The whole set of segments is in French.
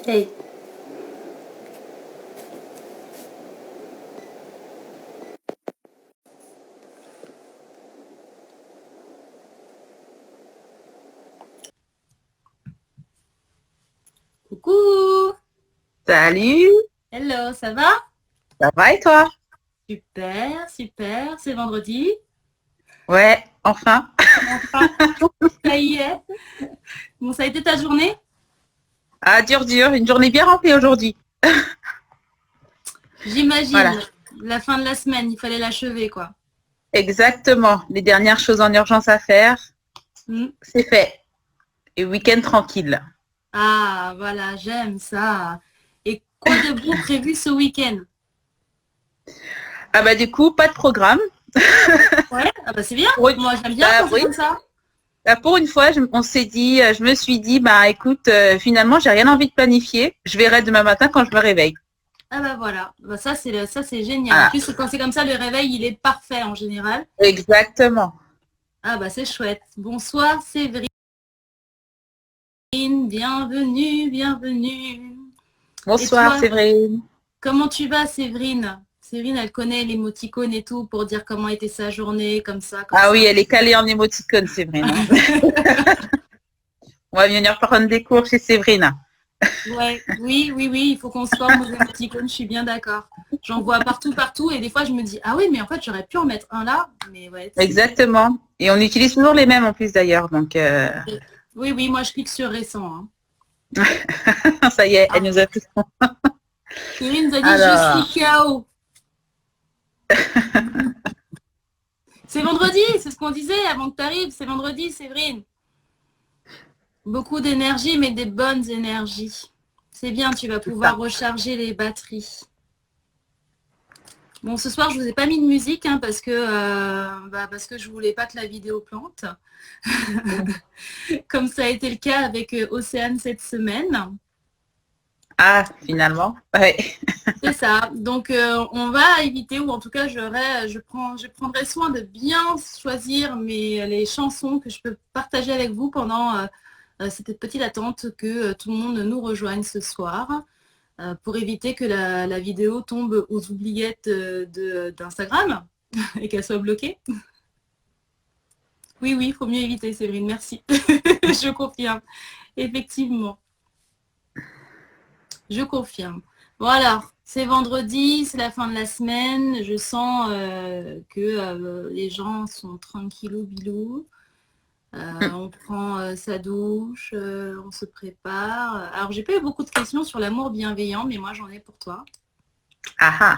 Hey, coucou! Salut, Hello, ça va? ça va et toi? Super, super, c'est vendredi. Ouais, enfin. Enfin, ça y est. Bon, ça a été ta journée? Ah, dur, une journée bien remplie aujourd'hui. Voilà, J'imagine. La fin de la semaine, il fallait l'achever, quoi. exactement. Les dernières choses en urgence à faire, Hmm. c'est fait. Et week-end tranquille. Ah, voilà, j'aime ça. Et quoi de beau prévu ce week-end? Ah bah du coup, pas de programme. Ouais, ah bah c'est bien. Pour une, Moi, j'aime bien bah quand c'est oui, comme ça. pour une fois, on s'est dit, je me suis dit, bah écoute, finalement, j'ai rien envie de planifier. Je verrai demain matin quand je me réveille. Ah bah voilà, bah, ça c'est génial. En Voilà, plus, quand c'est comme ça, le réveil, il est parfait en général. exactement. Ah bah c'est chouette. Bonsoir, Séverine. Bienvenue, bienvenue. Et Bonsoir, toi, c'est vrai. comment tu vas, Séverine? Séverine, elle connaît l'émoticône et tout pour dire comment était sa journée, comme ça, comme Ah oui, ça. elle est calée en émoticône, Séverine, hein. On va venir prendre des cours chez Séverine. Ouais, oui, oui, oui, il faut qu'on se forme aux émoticônes, je suis bien d'accord. J'en vois partout, partout, et des fois je me dis, ah oui, mais en fait j'aurais pu en mettre un là, mais ouais, c'est... Exactement. Et on utilise toujours les mêmes en plus d'ailleurs. Donc, Oui, oui, moi je clique sur récent, hein. ça y est, elle Ah, nous a tous. Séverine nous a dit, je suis Alors, KO. C'est vendredi, c'est ce qu'on disait avant que tu arrives, c'est vendredi, Séverine. Beaucoup d'énergie, mais des bonnes énergies. C'est bien, tu vas c'est ça. pouvoir recharger les batteries. Bon, ce soir, je vous ai pas mis de musique hein, parce que je voulais pas que la vidéo plante, comme ça a été le cas avec Océane cette semaine. Ah, finalement. Ouais. C'est ça. Donc, on va éviter, ou en tout cas, je prendrai soin de bien choisir les chansons que je peux partager avec vous pendant cette petite attente que tout le monde nous rejoigne ce soir. Pour éviter que la vidéo tombe aux oubliettes d'Instagram et qu'elle soit bloquée. Oui, oui, il faut mieux éviter, Séverine, merci. Je confirme. Effectivement, je confirme. Bon alors, c'est vendredi, c'est la fin de la semaine. Je sens que les gens sont tranquillou bilou. On prend sa douche, on se prépare. Alors, j'ai pas eu beaucoup de questions sur l'amour bienveillant, mais moi, j'en ai pour toi. Ah,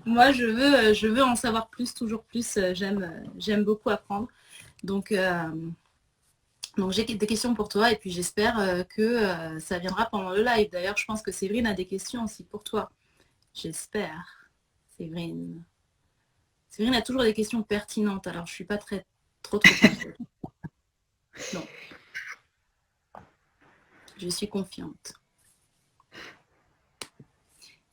Moi, je veux en savoir plus, toujours plus. J'aime beaucoup apprendre. Donc, j'ai des questions pour toi et puis j'espère que ça viendra pendant le live. D'ailleurs, je pense que Séverine a des questions aussi pour toi. J'espère, Séverine. Séverine a toujours des questions pertinentes, alors je suis pas trop inquiète. Non, je suis confiante.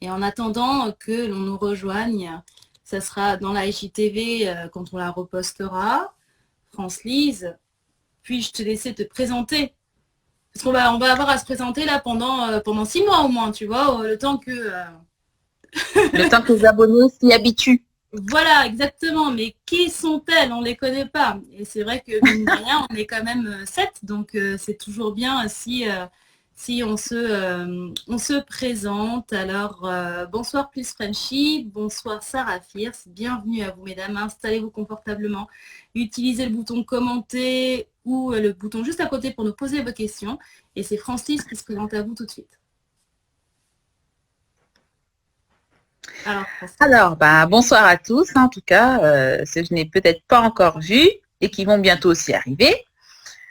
Et en attendant que l'on nous rejoigne, ça sera dans la IGTV quand on la repostera. France Lise, puis-je te laisser te présenter? Parce on va avoir à se présenter là pendant 6 mois au moins, tu vois, le temps que... le temps que les abonnés s'y habituent. Voilà, exactement. Mais qui sont-elles? On ne les connaît pas. Et c'est vrai que mine de rien, on est quand même 7, donc c'est toujours bien si on se présente. Alors, bonsoir plus Frenchy, bonsoir Sarah Fierce, bienvenue à vous mesdames, installez-vous confortablement, utilisez le bouton commenter ou le bouton juste à côté pour nous poser vos questions. Et c'est Francis qui se présente à vous tout de suite. Alors, Francis. Alors, bah, bonsoir à tous, hein, en tout cas, ceux que je n'ai peut-être pas encore vus et qui vont bientôt aussi arriver.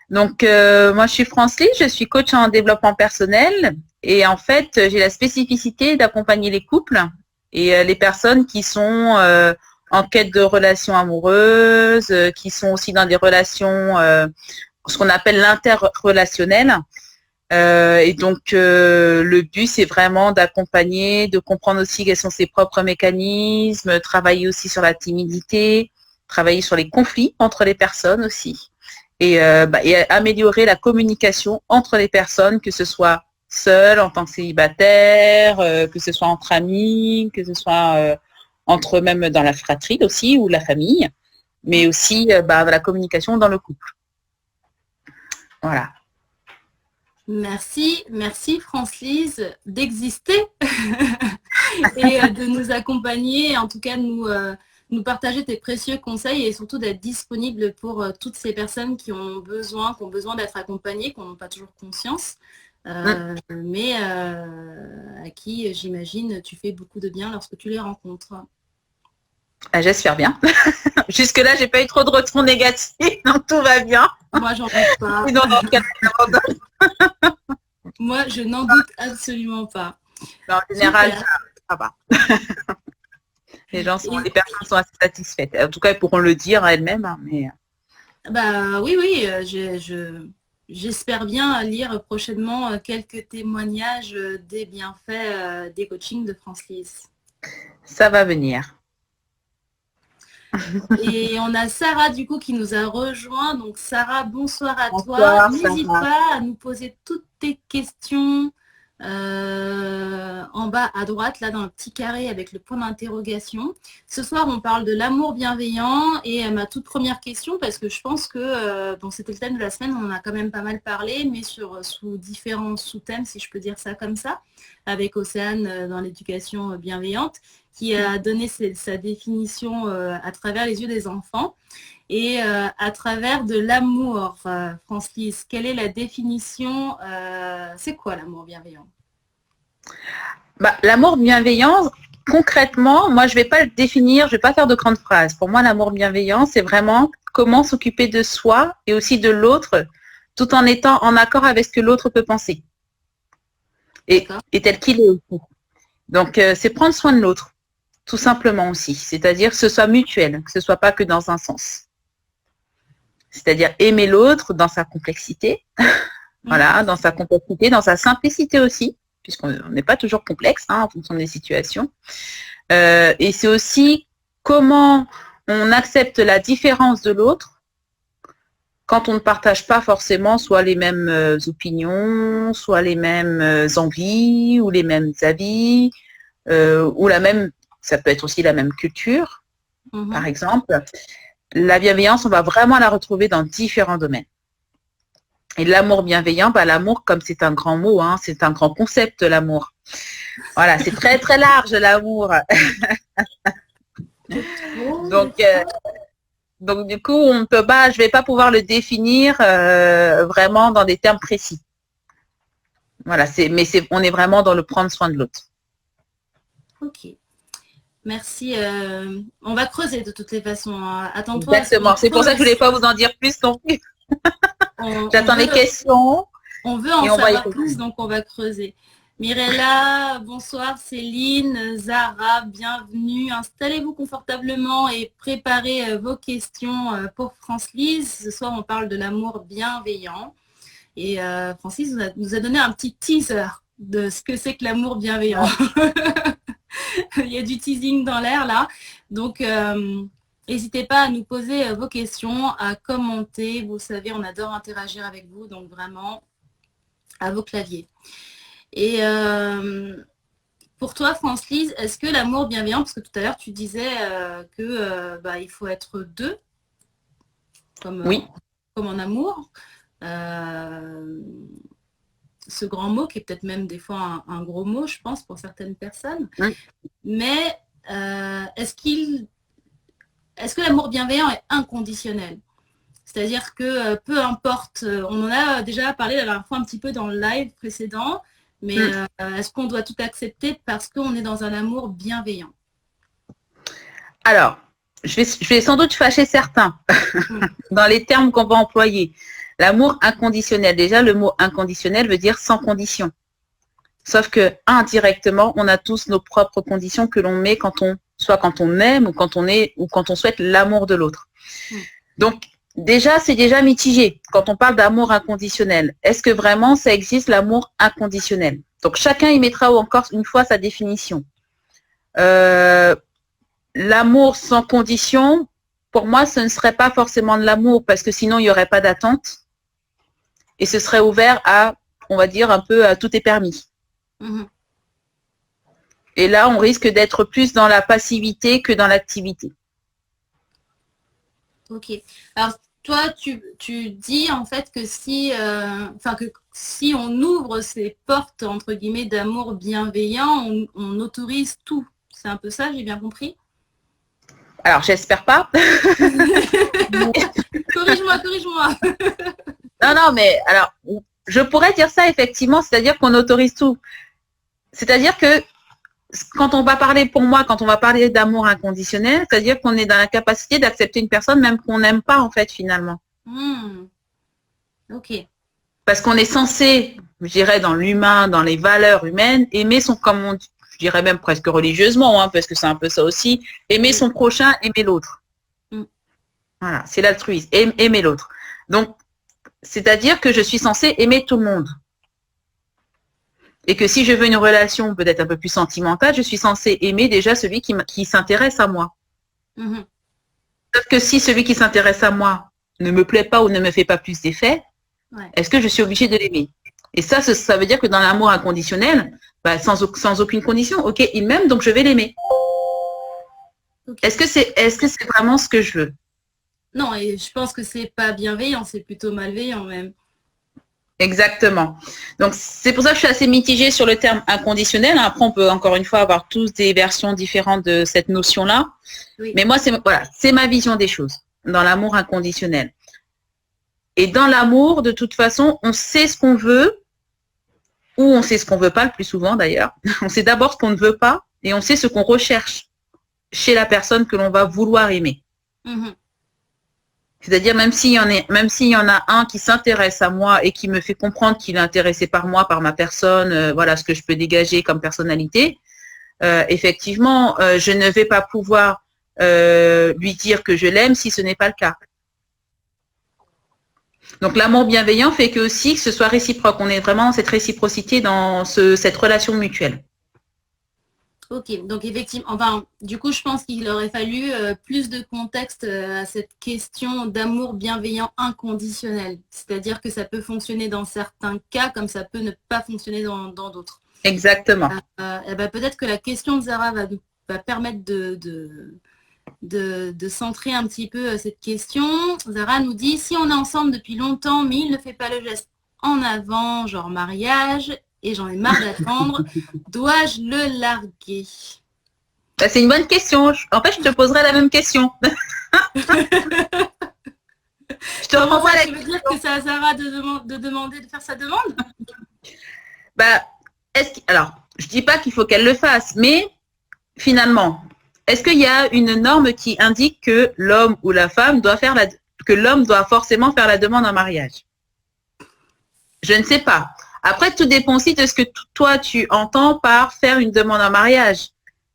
Donc, moi, je suis Francine, je suis coach en développement personnel et en fait, j'ai la spécificité d'accompagner les couples et les personnes qui sont en quête de relations amoureuses, qui sont aussi dans des relations, ce qu'on appelle l'interrelationnel. Et donc, le but, c'est vraiment d'accompagner, de comprendre aussi quels sont ses propres mécanismes, travailler aussi sur la timidité, travailler sur les conflits entre les personnes aussi. et améliorer la communication entre les personnes, que ce soit seul, en tant que célibataire, que ce soit entre amis, que ce soit entre même dans la fratrie aussi ou la famille, mais aussi la communication dans le couple. Voilà. Merci France-Lise d'exister et de nous accompagner, en tout cas de nous partager tes précieux conseils et surtout d'être disponible pour toutes ces personnes qui ont besoin d'être accompagnées, qui n'ont pas toujours conscience, mais à qui, j'imagine, tu fais beaucoup de bien lorsque tu les rencontres. J'espère bien. Jusque-là, j'ai pas eu trop de retours négatifs, donc tout va bien. Moi, j'en doute pas. Moi, je n'en doute absolument pas. En général, ça va. Les personnes sont assez satisfaites. En tout cas, elles pourront le dire à elles-mêmes. Hein, mais... Oui. J'espère bien lire prochainement quelques témoignages des bienfaits des coachings de France-Lise. Ça va venir. Et on a Sarah du coup qui nous a rejoint. Donc Sarah, bonsoir à toi. N'hésite pas à nous poser toutes tes questions en bas à droite, là dans le petit carré avec le point d'interrogation. Ce soir, on parle de l'amour bienveillant et ma toute première question, parce que je pense que c'était le thème de la semaine, on en a quand même pas mal parlé, mais sous différents sous-thèmes, si je peux dire ça comme ça, avec Océane dans l'éducation bienveillante, qui a donné sa définition à travers les yeux des enfants et à travers de l'amour. France-Lise, quelle est la définition c'est quoi l'amour bienveillant? L'amour bienveillant, concrètement, moi je ne vais pas le définir, je ne vais pas faire de grandes phrases. Pour moi, l'amour bienveillant, c'est vraiment comment s'occuper de soi et aussi de l'autre, tout en étant en accord avec ce que l'autre peut penser. Et tel qu'il est aussi. Donc, c'est prendre soin de l'autre. Tout simplement aussi. C'est-à-dire que ce soit mutuel, que ce ne soit pas que dans un sens. C'est-à-dire aimer l'autre dans sa complexité. Voilà, dans sa complexité, dans sa simplicité aussi, puisqu'on n'est pas toujours complexe en fonction des situations. Et c'est aussi comment on accepte la différence de l'autre quand on ne partage pas forcément soit les mêmes opinions, soit les mêmes envies, ou les mêmes avis, ou la même... Ça peut être aussi la même culture, par exemple. La bienveillance, on va vraiment la retrouver dans différents domaines. Et l'amour bienveillant, l'amour, comme c'est un grand mot, c'est un grand concept, l'amour. Voilà, c'est très, très large, l'amour. Donc, du coup, on ne peut pas, je ne vais pas pouvoir le définir vraiment dans des termes précis. Voilà, on est vraiment dans le prendre soin de l'autre. Ok. Merci. On va creuser de toutes les façons. Attends-toi. Exactement. C'est pour ça que je ne voulais pas vous en dire plus non plus. J'attends les questions. On veut en savoir plus, donc on va creuser. Mirella, bonsoir. Céline, Zara, bienvenue. Installez-vous confortablement et préparez vos questions pour France-Lise. Ce soir, on parle de l'amour bienveillant. Et France-Lise nous a donné un petit teaser de ce que c'est que l'amour bienveillant. Il y a du teasing dans l'air là. Donc, n'hésitez pas à nous poser vos questions, à commenter. Vous savez, on adore interagir avec vous. Donc, vraiment, à vos claviers. Et pour toi, France-Lise, est-ce que l'amour bienveillant, parce que tout à l'heure, tu disais il faut être deux, comme en amour. Ce grand mot qui est peut-être même des fois un gros mot, je pense, pour certaines personnes. Mais est-ce que l'amour bienveillant est inconditionnel? C'est-à-dire que peu importe, on en a déjà parlé la dernière fois un petit peu dans le live précédent, mais est-ce qu'on doit tout accepter parce qu'on est dans un amour bienveillant? Alors, je vais sans doute fâcher certains dans les termes qu'on va employer. L'amour inconditionnel, déjà le mot inconditionnel veut dire sans condition. Sauf que indirectement, on a tous nos propres conditions que l'on met soit quand on aime ou quand on souhaite l'amour de l'autre. Donc déjà, c'est déjà mitigé quand on parle d'amour inconditionnel. Est-ce que vraiment ça existe l'amour inconditionnel? Donc chacun y mettra encore une fois sa définition. L'amour sans condition, pour moi, ce ne serait pas forcément de l'amour parce que sinon, il n'y aurait pas d'attente. Et ce serait ouvert à, on va dire, un peu à tout est permis. Et là, on risque d'être plus dans la passivité que dans l'activité. Ok. Alors, toi, tu dis en fait que que si on ouvre ces portes, entre guillemets, d'amour bienveillant, on autorise tout. C'est un peu ça, j'ai bien compris? Alors, j'espère pas. Corrige-moi. Non, mais alors, je pourrais dire ça effectivement, c'est-à-dire qu'on autorise tout. C'est-à-dire que quand on va parler, pour moi, quand on va parler d'amour inconditionnel, c'est-à-dire qu'on est dans la capacité d'accepter une personne même qu'on n'aime pas, en fait, finalement. Ok. Parce qu'on est censé, je dirais, dans l'humain, dans les valeurs humaines, aimer son, comme on dit, je dirais même presque religieusement, hein, parce que c'est un peu ça aussi, aimer son prochain, aimer l'autre. Voilà, c'est l'altruisme, aimer l'autre. Donc, c'est-à-dire que je suis censée aimer tout le monde. Et que si je veux une relation peut-être un peu plus sentimentale, je suis censée aimer déjà celui qui s'intéresse à moi. Sauf que si celui qui s'intéresse à moi ne me plaît pas ou ne me fait pas plus d'effet, est-ce que je suis obligée de l'aimer? Et ça veut dire que dans l'amour inconditionnel, bah, sans aucune condition, ok, il m'aime, donc je vais l'aimer. Okay. Est-ce que c'est vraiment ce que je veux? Non, et je pense que c'est pas bienveillant, c'est plutôt malveillant même. Exactement. Donc, c'est pour ça que je suis assez mitigée sur le terme inconditionnel. Après, on peut encore une fois avoir tous des versions différentes de cette notion-là. Oui. Mais moi, c'est ma vision des choses dans l'amour inconditionnel. Et dans l'amour, de toute façon, on sait ce qu'on veut ou on sait ce qu'on ne veut pas, le plus souvent d'ailleurs. On sait d'abord ce qu'on ne veut pas et on sait ce qu'on recherche chez la personne que l'on va vouloir aimer. C'est-à-dire même s'il y en a un qui s'intéresse à moi et qui me fait comprendre qu'il est intéressé par moi, par ma personne, voilà ce que je peux dégager comme personnalité, effectivement, je ne vais pas pouvoir lui dire que je l'aime si ce n'est pas le cas. Donc l'amour bienveillant fait que aussi que ce soit réciproque. On est vraiment dans cette réciprocité, dans cette relation mutuelle. Ok, donc effectivement, enfin, du coup, je pense qu'il aurait fallu plus de contexte à cette question d'amour bienveillant inconditionnel. C'est-à-dire que ça peut fonctionner dans certains cas, comme ça peut ne pas fonctionner dans d'autres. Exactement. Peut-être que la question de Zara va permettre de centrer un petit peu cette question. Zara nous dit, si on est ensemble depuis longtemps, mais il ne fait pas le geste en avant, genre mariage, et j'en ai marre d'attendre, dois-je le larguer? C'est une bonne question. En fait, je te poserai la même question. Je te renvoie la question. Tu veux dire que c'est à Zara de demander de faire sa demande? Alors, je dis pas qu'il faut qu'elle le fasse, mais finalement, est-ce qu'il y a une norme qui indique que l'homme ou la femme que l'homme doit forcément faire la demande en mariage? Je ne sais pas. Après, tout dépend aussi de ce que toi, tu entends par faire une demande en mariage.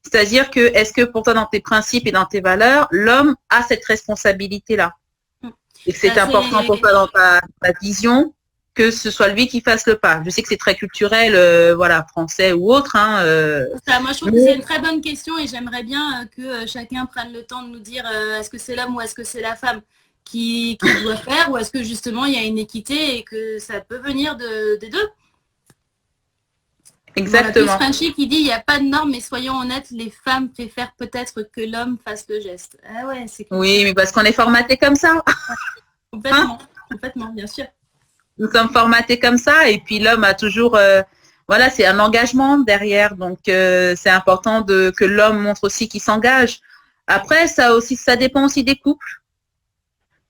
C'est-à-dire que, est-ce que pour toi, dans tes principes et dans tes valeurs, l'homme a cette responsabilité-là? Et que c'est important pour toi dans ta vision que ce soit lui qui fasse le pas. Je sais que c'est très culturel, voilà, français ou autre. Hein, moi, je trouve que c'est une très bonne question et j'aimerais bien que chacun prenne le temps de nous dire est-ce que c'est l'homme ou est-ce que c'est la femme qui doit faire, ou est-ce que justement il y a une équité et que ça peut venir des deux? Exactement. Voilà, Frenchy qui dit il n'y a pas de norme, mais soyons honnêtes, les femmes préfèrent peut-être que l'homme fasse le geste. Ah ouais, c'est cool. Oui, mais parce qu'on est formaté comme ça. Complètement, bien sûr. Nous sommes formatés comme ça, et puis l'homme a toujours, voilà, c'est un engagement derrière, donc c'est important que l'homme montre aussi qu'il s'engage. Après, ça dépend aussi des couples.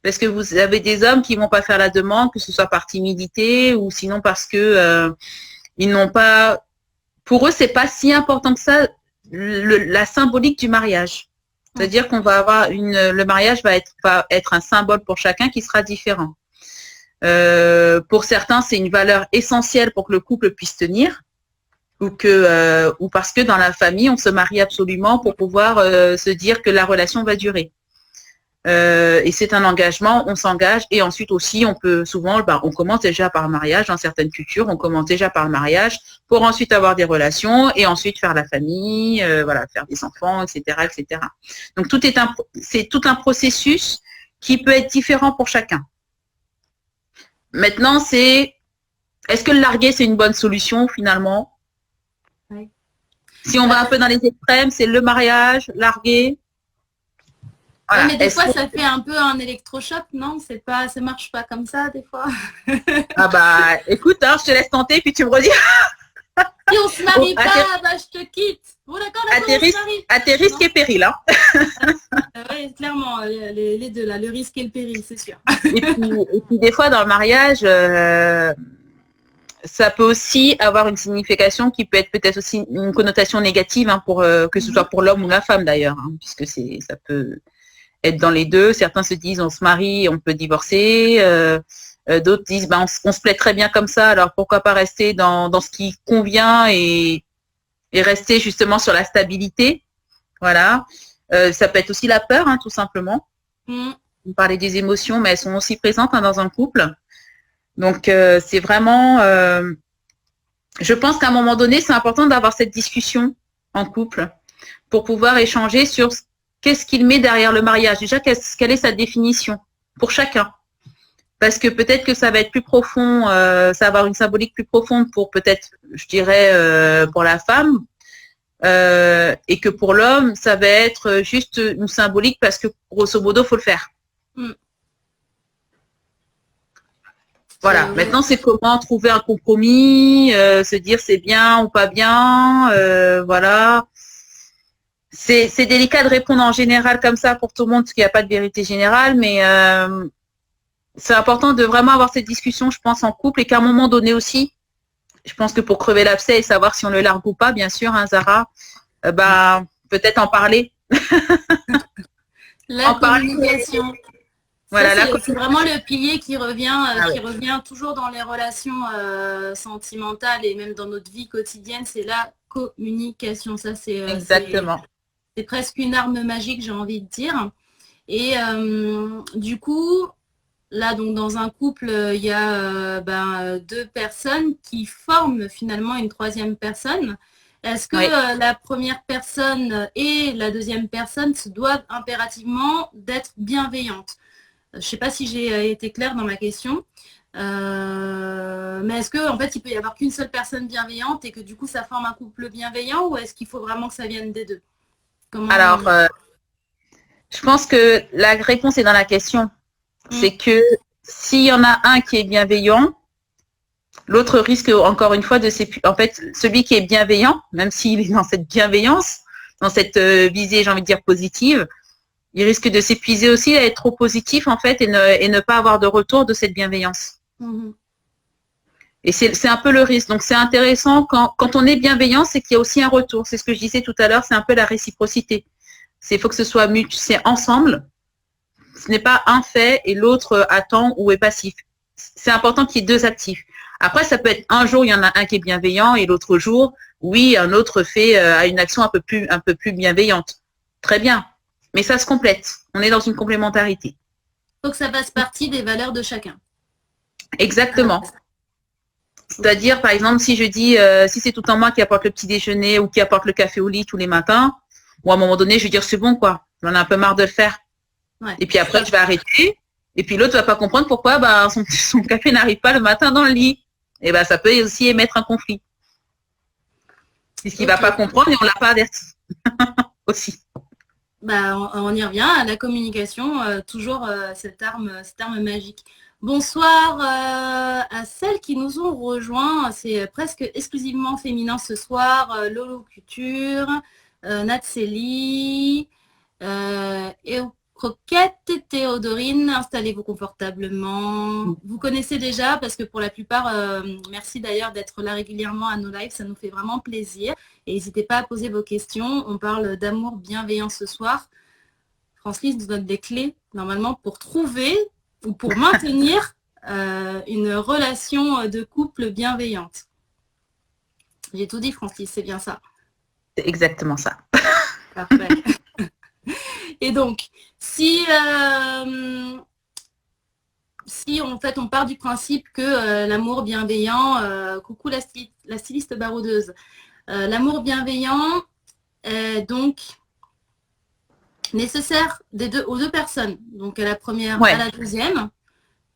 Parce que vous avez des hommes qui ne vont pas faire la demande, que ce soit par timidité ou sinon parce que ils n'ont pas. Pour eux, c'est pas si important que ça la symbolique du mariage. C'est-à-dire qu'on va avoir le mariage va être un symbole pour chacun qui sera différent. Pour certains, c'est une valeur essentielle pour que le couple puisse tenir, ou parce que dans la famille, on se marie absolument pour pouvoir se dire que la relation va durer. Et c'est un engagement, on s'engage. Et ensuite aussi, on peut souvent, on commence déjà par le mariage. Dans certaines cultures, on commence déjà par le mariage pour ensuite avoir des relations et ensuite faire la famille, voilà, faire des enfants, etc., etc. Donc c'est tout un processus qui peut être différent pour chacun. Maintenant, est-ce que le larguer, c'est une bonne solution finalement? Oui. Si on va un peu dans les extrêmes, c'est le mariage, larguer. Voilà. Ouais, mais des fois, ça fait un peu un électrochoc, non? Ça marche pas comme ça, des fois. Ah bah, écoute, je te laisse tenter, puis tu me redis. Si on se marie pas, je te quitte. Bon, d'accord, à tes risques et périls, hein. Oui, clairement, les deux, là, le risque et le péril, c'est sûr. Et puis, des fois, dans le mariage, ça peut aussi avoir une signification qui peut être peut-être aussi une connotation négative, hein, que ce soit pour l'homme ou la femme d'ailleurs, hein, puisque ça peut être dans les deux. Certains se disent on se marie, on peut divorcer. D'autres disent on se plaît très bien comme ça, alors pourquoi pas rester dans ce qui convient et rester justement sur la stabilité. Voilà. Ça peut être aussi la peur, hein, tout simplement. On parlait des émotions, mais elles sont aussi présentes, hein, dans un couple. Donc, c'est vraiment... je pense qu'à un moment donné, c'est important d'avoir cette discussion en couple pour pouvoir échanger sur qu'est-ce qu'il met derrière le mariage. Déjà, quelle est sa définition pour chacun. Parce que peut-être que ça va être plus profond, ça va avoir une symbolique plus profonde pour peut-être, je dirais, pour la femme. Et que pour l'homme, ça va être juste une symbolique parce que grosso modo, il faut le faire. Voilà, maintenant c'est comment trouver un compromis, se dire c'est bien ou pas bien, voilà. C'est délicat de répondre en général comme ça pour tout le monde parce qu'il n'y a pas de vérité générale, mais c'est important de vraiment avoir cette discussion, je pense, en couple et qu'à un moment donné aussi, je pense que pour crever l'abcès et savoir si on le largue ou pas, bien sûr, hein, Zara, peut-être en parler. La communication. Voilà, c'est vraiment le pilier qui revient toujours dans les relations sentimentales et même dans notre vie quotidienne, c'est la communication. Ça, exactement. C'est presque une arme magique, j'ai envie de dire. Et du coup, là, donc dans un couple, il y a deux personnes qui forment finalement une troisième personne. Est-ce que la première personne et la deuxième personne se doivent impérativement d'être bienveillantes? Je ne sais pas si j'ai été claire dans ma question. Mais est-ce qu'en fait, il peut y avoir qu'une seule personne bienveillante et que du coup, ça forme un couple bienveillant ou est-ce qu'il faut vraiment que ça vienne des deux? Alors, je pense que la réponse est dans la question. C'est que s'il y en a un qui est bienveillant, l'autre risque encore une fois de s'épuiser. En fait, celui qui est bienveillant, même s'il est dans cette bienveillance, dans cette visée, j'ai envie de dire, positive, il risque de s'épuiser aussi, à être trop positif en fait et ne pas avoir de retour de cette bienveillance. Et c'est un peu le risque. Donc c'est intéressant quand on est bienveillant, c'est qu'il y a aussi un retour. C'est ce que je disais tout à l'heure, c'est un peu la réciprocité. Il faut que ce soit mutuel, c'est ensemble. Ce n'est pas un fait et l'autre attend ou est passif. C'est important qu'il y ait deux actifs. Après, ça peut être un jour, il y en a un qui est bienveillant et l'autre jour, oui, un autre a une action un peu plus bienveillante. Très bien. Mais ça se complète. On est dans une complémentarité. Il faut que ça fasse partie des valeurs de chacun. Exactement. C'est-à-dire, par exemple, si je dis, si c'est tout le temps moi qui apporte le petit déjeuner ou qui apporte le café au lit tous les matins, ou à un moment donné, je vais dire, c'est bon, quoi. J'en ai un peu marre de le faire. Ouais. Et puis après, je vais arrêter. Et puis l'autre ne va pas comprendre pourquoi son café n'arrive pas le matin dans le lit. Et ça peut aussi émettre un conflit. Puisqu'il ne va pas comprendre et on ne l'a pas averti. aussi. On y revient à la communication, toujours cette arme magique. Bonsoir à celles qui nous ont rejoints. C'est presque exclusivement féminin ce soir. Lolo Couture, Natseli, Croquette, Théodorine, installez-vous confortablement. Vous connaissez déjà parce que pour la plupart, merci d'ailleurs d'être là régulièrement à nos lives, ça nous fait vraiment plaisir. Et n'hésitez pas à poser vos questions. On parle d'amour bienveillant ce soir. France-Lise nous donne des clés normalement pour trouver ou pour maintenir une relation de couple bienveillante. J'ai tout dit, France-Lise, c'est bien ça. C'est exactement ça. Parfait. Et donc, si en fait on part du principe que l'amour bienveillant, coucou la styliste baroudeuse, l'amour bienveillant est donc nécessaire aux deux personnes, donc à la première, à la deuxième,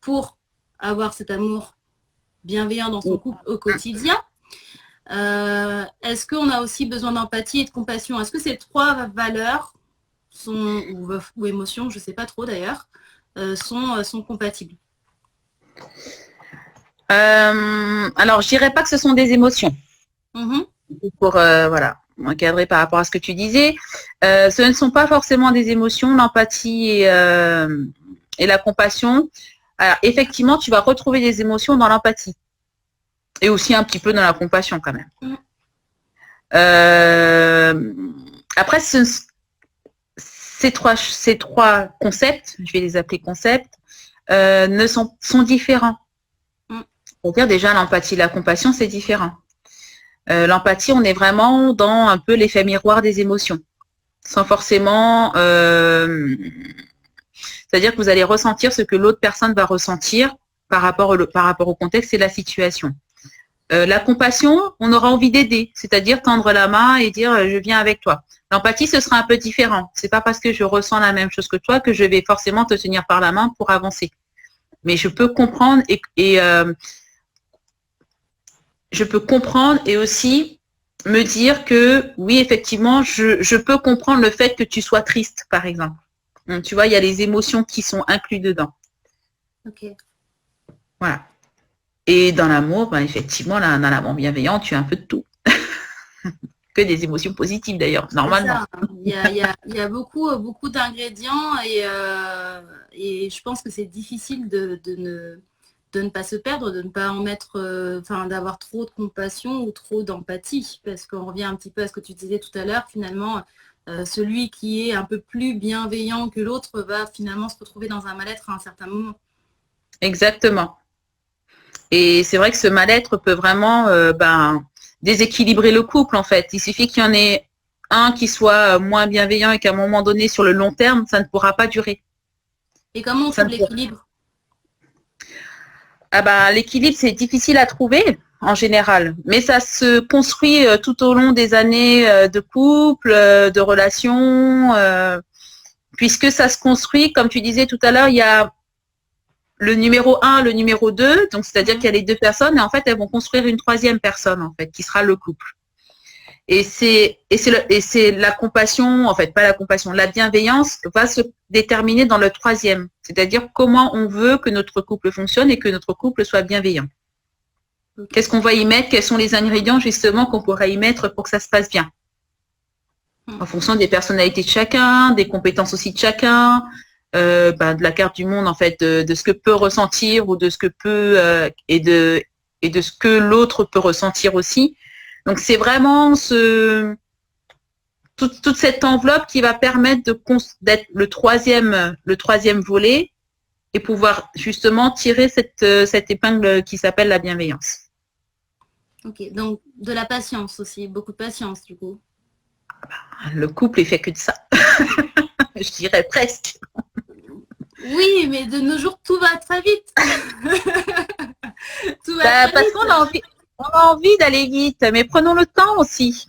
pour avoir cet amour bienveillant dans son couple au quotidien. Est-ce qu'on a aussi besoin d'empathie et de compassion? Est-ce que ces trois valeurs ou émotions, je ne sais pas trop d'ailleurs, sont compatibles? Alors, je dirais pas que ce sont des émotions. Pour voilà, encadrer par rapport à ce que tu disais. Ce ne sont pas forcément des émotions, l'empathie et la compassion. Alors, effectivement, tu vas retrouver des émotions dans l'empathie. Et aussi un petit peu dans la compassion quand même. Après, ces trois concepts, je vais les appeler concepts, sont différents. C'est-à-dire déjà l'empathie et la compassion, c'est différent. L'empathie, on est vraiment dans un peu l'effet miroir des émotions. Sans forcément... c'est-à-dire que vous allez ressentir ce que l'autre personne va ressentir par rapport au contexte et la situation. La compassion, on aura envie d'aider, c'est-à-dire tendre la main et dire je viens avec toi. L'empathie, ce sera un peu différent. C'est pas parce que je ressens la même chose que toi que je vais forcément te tenir par la main pour avancer. Mais je peux comprendre je peux comprendre et aussi me dire que oui, effectivement, je peux comprendre le fait que tu sois triste, par exemple. Donc, tu vois, il y a les émotions qui sont incluses dedans. Ok. Voilà. Et dans l'amour, ben, effectivement, là, dans l'amour bienveillant, tu as un peu de tout. Que des émotions positives d'ailleurs, normalement. Il y a beaucoup d'ingrédients et je pense que c'est difficile de ne pas se perdre, de ne pas en mettre, d'avoir trop de compassion ou trop d'empathie, parce qu'on revient un petit peu à ce que tu disais tout à l'heure, finalement, celui qui est un peu plus bienveillant que l'autre va finalement se retrouver dans un mal-être à un certain moment. Exactement. Et c'est vrai que ce mal-être peut vraiment déséquilibrer le couple, en fait. Il suffit qu'il y en ait un qui soit moins bienveillant et qu'à un moment donné, sur le long terme, ça ne pourra pas durer. Et comment on trouve l'équilibre? L'équilibre, c'est difficile à trouver en général, mais ça se construit tout au long des années de couple, de relations, puisque ça se construit, comme tu disais tout à l'heure, il y a le numéro 1, le numéro 2, donc c'est-à-dire qu'il y a les deux personnes et en fait, elles vont construire une troisième personne, en fait, qui sera le couple. Et c'est la compassion, en fait, pas la compassion, la bienveillance va se déterminer dans le troisième. C'est-à-dire comment on veut que notre couple fonctionne et que notre couple soit bienveillant. Qu'est-ce qu'on va y mettre? Quels sont les ingrédients, justement, qu'on pourrait y mettre pour que ça se passe bien? En fonction des personnalités de chacun, des compétences aussi de chacun, de la carte du monde, en fait, de ce que peut ressentir ou de ce que peut et de ce que l'autre peut ressentir aussi. Donc, c'est vraiment toute cette enveloppe qui va permettre d'être le troisième volet et pouvoir justement tirer cette épingle qui s'appelle la bienveillance. Ok, donc de la patience aussi, beaucoup de patience du coup. Le couple est fait que de ça. Je dirais presque. Oui, mais de nos jours, tout va très vite. Tout va très vite. Qu'on a envie d'aller vite, mais prenons le temps aussi.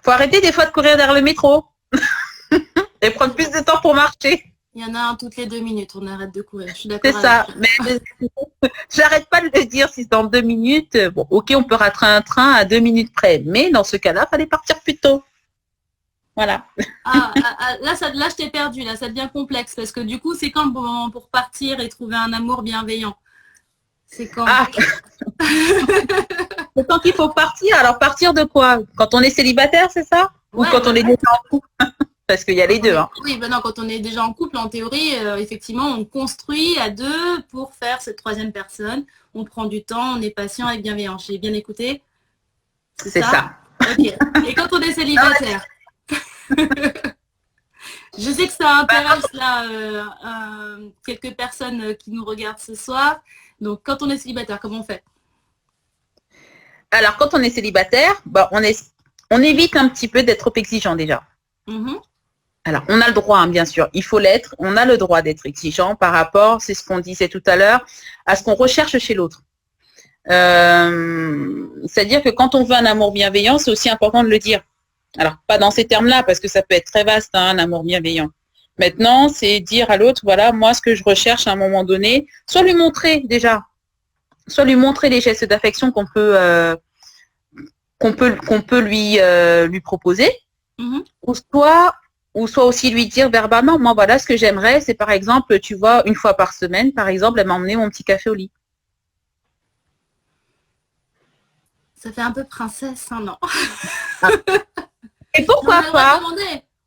Faut arrêter des fois de courir derrière le métro et prendre plus de temps pour marcher. Il y en a un toutes les 2 minutes, on arrête de courir. Je suis d'accord. C'est ça. Mais j'arrête pas de le dire si c'est dans 2 minutes. Bon, ok, on peut rater un train à 2 minutes près, mais dans ce cas-là, il fallait partir plus tôt. Voilà. Là, je t'ai perdu, là, ça devient complexe parce que du coup, c'est quand le bon moment pour partir et trouver un amour bienveillant? C'est quand? C'est quand qu'il faut partir. Alors, partir de quoi? Quand on est célibataire, c'est ça? Ou quand on est déjà en couple? Parce qu'il y a les deux. Hein. Oui, non, quand on est déjà en couple, en théorie, effectivement, on construit à deux pour faire cette troisième personne. On prend du temps, on est patient et bienveillant. J'ai bien écouté? C'est ça. Ok. Et quand on est célibataire? Je sais que ça intéresse là quelques personnes qui nous regardent ce soir. Donc, quand on est célibataire, comment on fait? Alors, quand on est célibataire, on évite un petit peu d'être trop exigeant déjà. Alors, on a le droit, hein, bien sûr, il faut l'être, on a le droit d'être exigeant par rapport, c'est ce qu'on disait tout à l'heure, à ce qu'on recherche chez l'autre. C'est-à-dire que quand on veut un amour bienveillant, c'est aussi important de le dire. Alors, pas dans ces termes-là, parce que ça peut être très vaste, hein, un amour bienveillant. Maintenant, c'est dire à l'autre, voilà, moi, ce que je recherche à un moment donné, soit lui montrer déjà, soit lui montrer les gestes d'affection qu'on peut lui proposer, ou soit aussi lui dire verbalement, moi, voilà, ce que j'aimerais, c'est par exemple, tu vois, une fois par semaine, par exemple, elle m'a emmené mon petit café au lit. Ça fait un peu princesse, hein, non? Et pourquoi pas?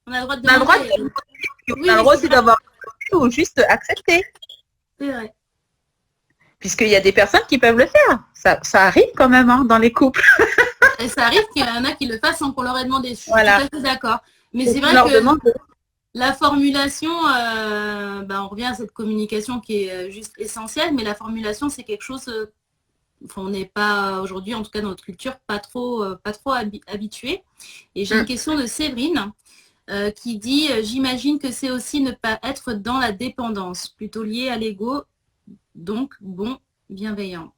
On a le droit de demander. On a le droit aussi d'avoir ou juste accepter. C'est vrai. Puisqu'il y a des personnes qui peuvent le faire. Ça arrive quand même, hein, dans les couples. Et ça arrive qu'il y en a qui le fassent sans qu'on leur ait demandé. Je suis voilà. tout à fait d'accord. Mais c'est vrai que la formulation, on revient à cette communication qui est juste essentielle, mais la formulation, c'est quelque chose, on n'est pas aujourd'hui, en tout cas dans notre culture, pas trop habitué. Et j'ai une question de Séverine qui dit « J'imagine que c'est aussi ne pas être dans la dépendance, plutôt lié à l'ego, donc bon, bienveillant. »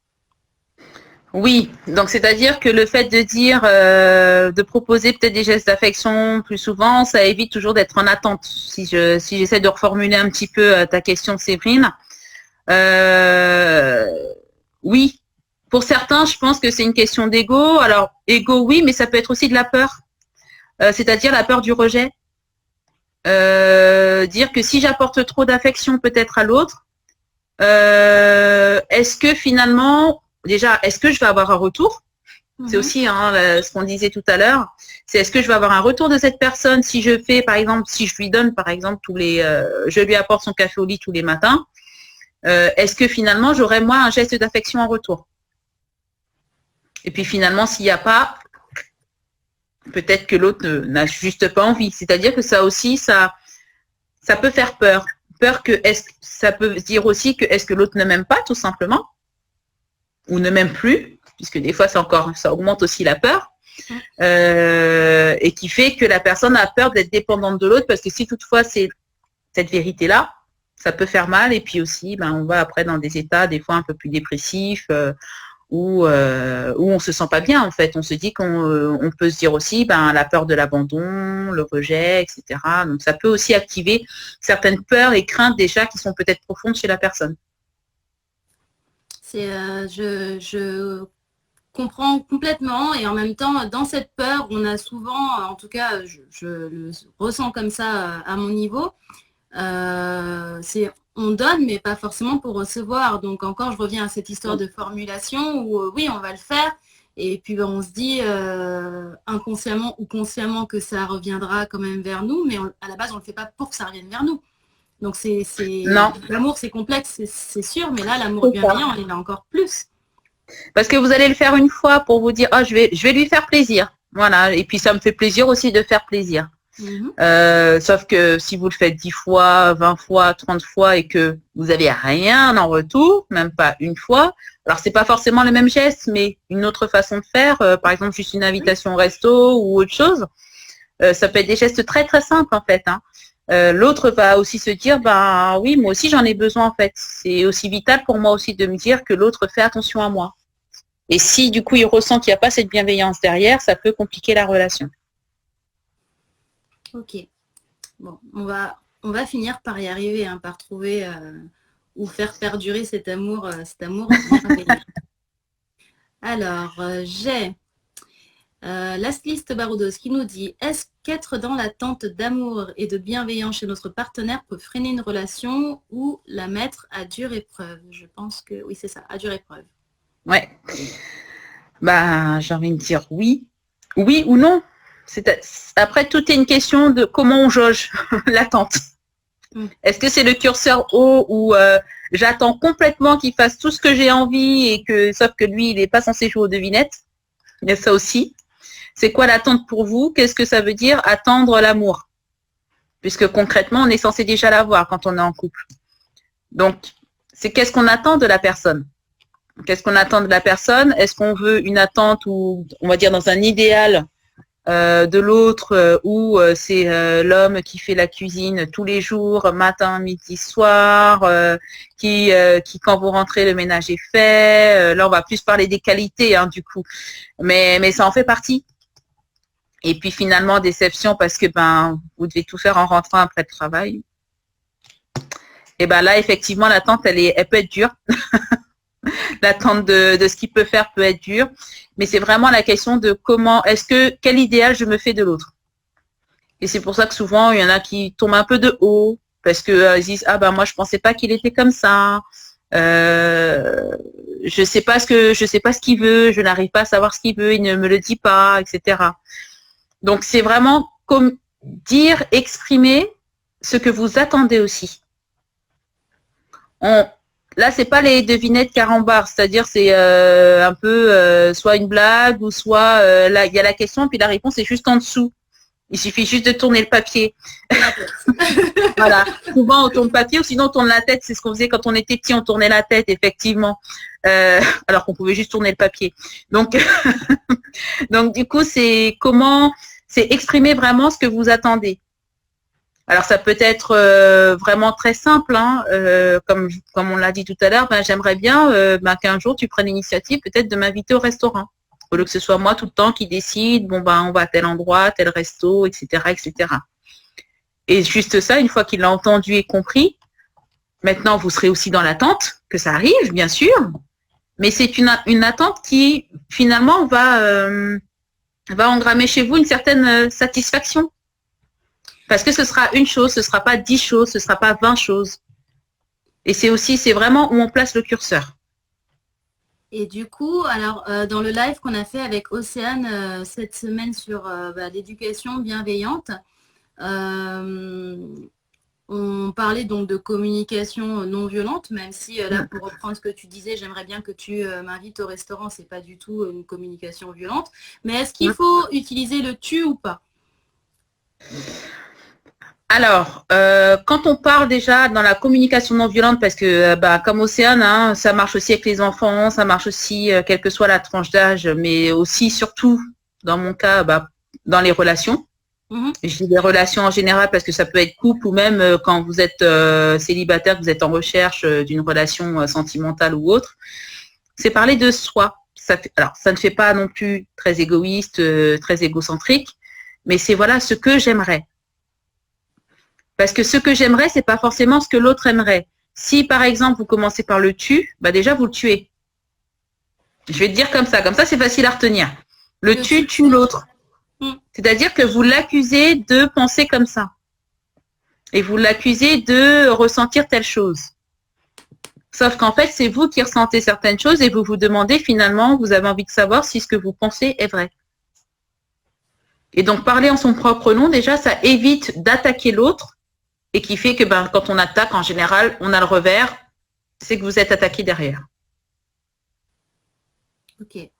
Oui, donc c'est-à-dire que le fait de dire, de proposer peut-être des gestes d'affection plus souvent, ça évite toujours d'être en attente. Si j'essaie de reformuler un petit peu ta question, Séverine, oui, pour certains, je pense que c'est une question d'ego. Alors, ego, oui, mais ça peut être aussi de la peur, c'est-à-dire la peur du rejet. Dire que si j'apporte trop d'affection peut-être à l'autre, est-ce que finalement... Déjà, est-ce que je vais avoir un retour? C'est aussi ce qu'on disait tout à l'heure. C'est est-ce que je vais avoir un retour de cette personne si je fais, par exemple, si je lui donne, par exemple, je lui apporte son café au lit tous les matins. Est-ce que finalement, j'aurai moi un geste d'affection en retour? Et puis finalement, s'il n'y a pas, peut-être que l'autre n'a juste pas envie. C'est-à-dire que ça aussi, ça peut faire peur. Peur que, ça peut dire aussi que est-ce que l'autre ne m'aime pas, tout simplement? Ou ne m'aime plus, puisque des fois ça augmente aussi la peur, et qui fait que la personne a peur d'être dépendante de l'autre, parce que si toutefois c'est cette vérité-là, ça peut faire mal, et puis aussi on va après dans des états des fois un peu plus dépressifs, où on se sent pas bien en fait. On se dit qu'on peut se dire aussi la peur de l'abandon, le rejet, etc. Donc ça peut aussi activer certaines peurs et craintes déjà qui sont peut-être profondes chez la personne. Je comprends complètement, et en même temps, dans cette peur, on a souvent, en tout cas, je le ressens comme ça à mon niveau, on donne, mais pas forcément pour recevoir. Donc encore, je reviens à cette histoire de formulation où oui, on va le faire, et puis on se dit inconsciemment ou consciemment que ça reviendra quand même vers nous, mais à la base, on ne le fait pas pour que ça revienne vers nous. Donc l'amour, c'est complexe, c'est sûr, mais là, l'amour bienveillant, il est encore plus. Parce que vous allez le faire une fois pour vous dire, je vais lui faire plaisir. Voilà, et puis ça me fait plaisir aussi de faire plaisir. Sauf que si vous le faites 10 fois, 20 fois, 30 fois et que vous n'avez rien en retour, même pas une fois, alors c'est pas forcément le même geste, mais une autre façon de faire, par exemple juste une invitation au resto ou autre chose, ça peut être des gestes très très simples en fait. L'autre va aussi se dire, oui, moi aussi j'en ai besoin en fait. C'est aussi vital pour moi aussi de me dire que l'autre fait attention à moi. Et si du coup il ressent qu'il n'y a pas cette bienveillance derrière, ça peut compliquer la relation. Ok. Bon, on va finir par y arriver, par trouver ou faire perdurer cet amour bienveillant. Alors, j'ai Lastlist Baroudos qui nous dit « Est-ce qu'être dans l'attente d'amour et de bienveillance chez notre partenaire peut freiner une relation ou la mettre à dure épreuve ?» Je pense que oui, c'est ça, à dure épreuve. Ouais. J'ai envie de dire oui. Oui ou non. Après, tout est une question de comment on jauge l'attente. Est-ce que c'est le curseur haut où j'attends complètement qu'il fasse tout ce que j'ai envie et sauf que lui, il n'est pas censé jouer aux devinettes? Il y a ça aussi. C'est quoi l'attente pour vous? Qu'est-ce que ça veut dire attendre l'amour? Puisque concrètement, on est censé déjà l'avoir quand on est en couple. Donc, c'est qu'est-ce qu'on attend de la personne? Qu'est-ce qu'on attend de la personne? Est-ce qu'on veut une attente où, on va dire dans un idéal, de l'autre où c'est l'homme qui fait la cuisine tous les jours, matin, midi, soir, qui quand vous rentrez, le ménage est fait. Là, on va plus parler des qualités, hein, du coup. Mais ça en fait partie. Et puis finalement, déception parce que vous devez tout faire en rentrant après le travail. Et là, effectivement, l'attente, elle peut être dure. L'attente de ce qu'il peut faire peut être dure. Mais c'est vraiment la question de quel idéal je me fais de l'autre. Et c'est pour ça que souvent, il y en a qui tombent un peu de haut parce que ils disent, moi, je pensais pas qu'il était comme ça. Je sais pas ce qu'il veut, je n'arrive pas à savoir ce qu'il veut, il ne me le dit pas, etc. Donc, c'est vraiment comme exprimer ce que vous attendez aussi. Là, c'est pas les devinettes carambar, c'est-à-dire c'est un peu soit une blague ou soit là, il y a la question puis la réponse est juste en dessous. Il suffit juste de tourner le papier. Voilà. Souvent, on tourne le papier ou sinon on tourne la tête. C'est ce qu'on faisait quand on était petit, on tournait la tête, effectivement. Alors qu'on pouvait juste tourner le papier. Donc, du coup, c'est exprimer vraiment ce que vous attendez. Alors, ça peut être vraiment très simple, hein, comme on l'a dit tout à l'heure, j'aimerais bien qu'un jour tu prennes l'initiative peut-être de m'inviter au restaurant. Au lieu que ce soit moi tout le temps qui décide, on va à tel endroit, tel resto, etc., etc. Et juste ça, une fois qu'il l'a entendu et compris, maintenant vous serez aussi dans l'attente que ça arrive, bien sûr, mais c'est une attente qui finalement va engrammer chez vous une certaine satisfaction. Parce que ce sera une chose, ce ne sera pas 10 choses, ce ne sera pas 20 choses. Et c'est vraiment où on place le curseur. Et du coup, alors dans le live qu'on a fait avec Océane cette semaine sur l'éducation bienveillante, on parlait donc de communication non violente, même si là, pour reprendre ce que tu disais, j'aimerais bien que tu m'invites au restaurant, c'est pas du tout une communication violente. Mais est-ce qu'il faut utiliser le tu ou pas? Alors, quand on parle déjà dans la communication non violente, parce que comme Océane, hein, ça marche aussi avec les enfants, ça marche aussi quelle que soit la tranche d'âge, mais aussi surtout, dans mon cas, dans les relations. Je dis des relations en général parce que ça peut être couple ou même quand vous êtes célibataire, vous êtes en recherche d'une relation sentimentale ou autre. C'est parler de soi. Alors, ça ne fait pas non plus très égoïste, très égocentrique, mais c'est voilà ce que j'aimerais. Parce que ce que j'aimerais, c'est pas forcément ce que l'autre aimerait. Si, par exemple, vous commencez par le tu, déjà, vous le tuez. Je vais te dire comme ça c'est facile à retenir. Le tu tue l'autre. C'est-à-dire que vous l'accusez de penser comme ça. Et vous l'accusez de ressentir telle chose. Sauf qu'en fait, c'est vous qui ressentez certaines choses et vous vous demandez finalement, vous avez envie de savoir si ce que vous pensez est vrai. Et donc, parler en son propre nom, déjà, ça évite d'attaquer l'autre. Et qui fait que quand on attaque, en général, on a le revers, c'est que vous êtes attaqué derrière. Ok.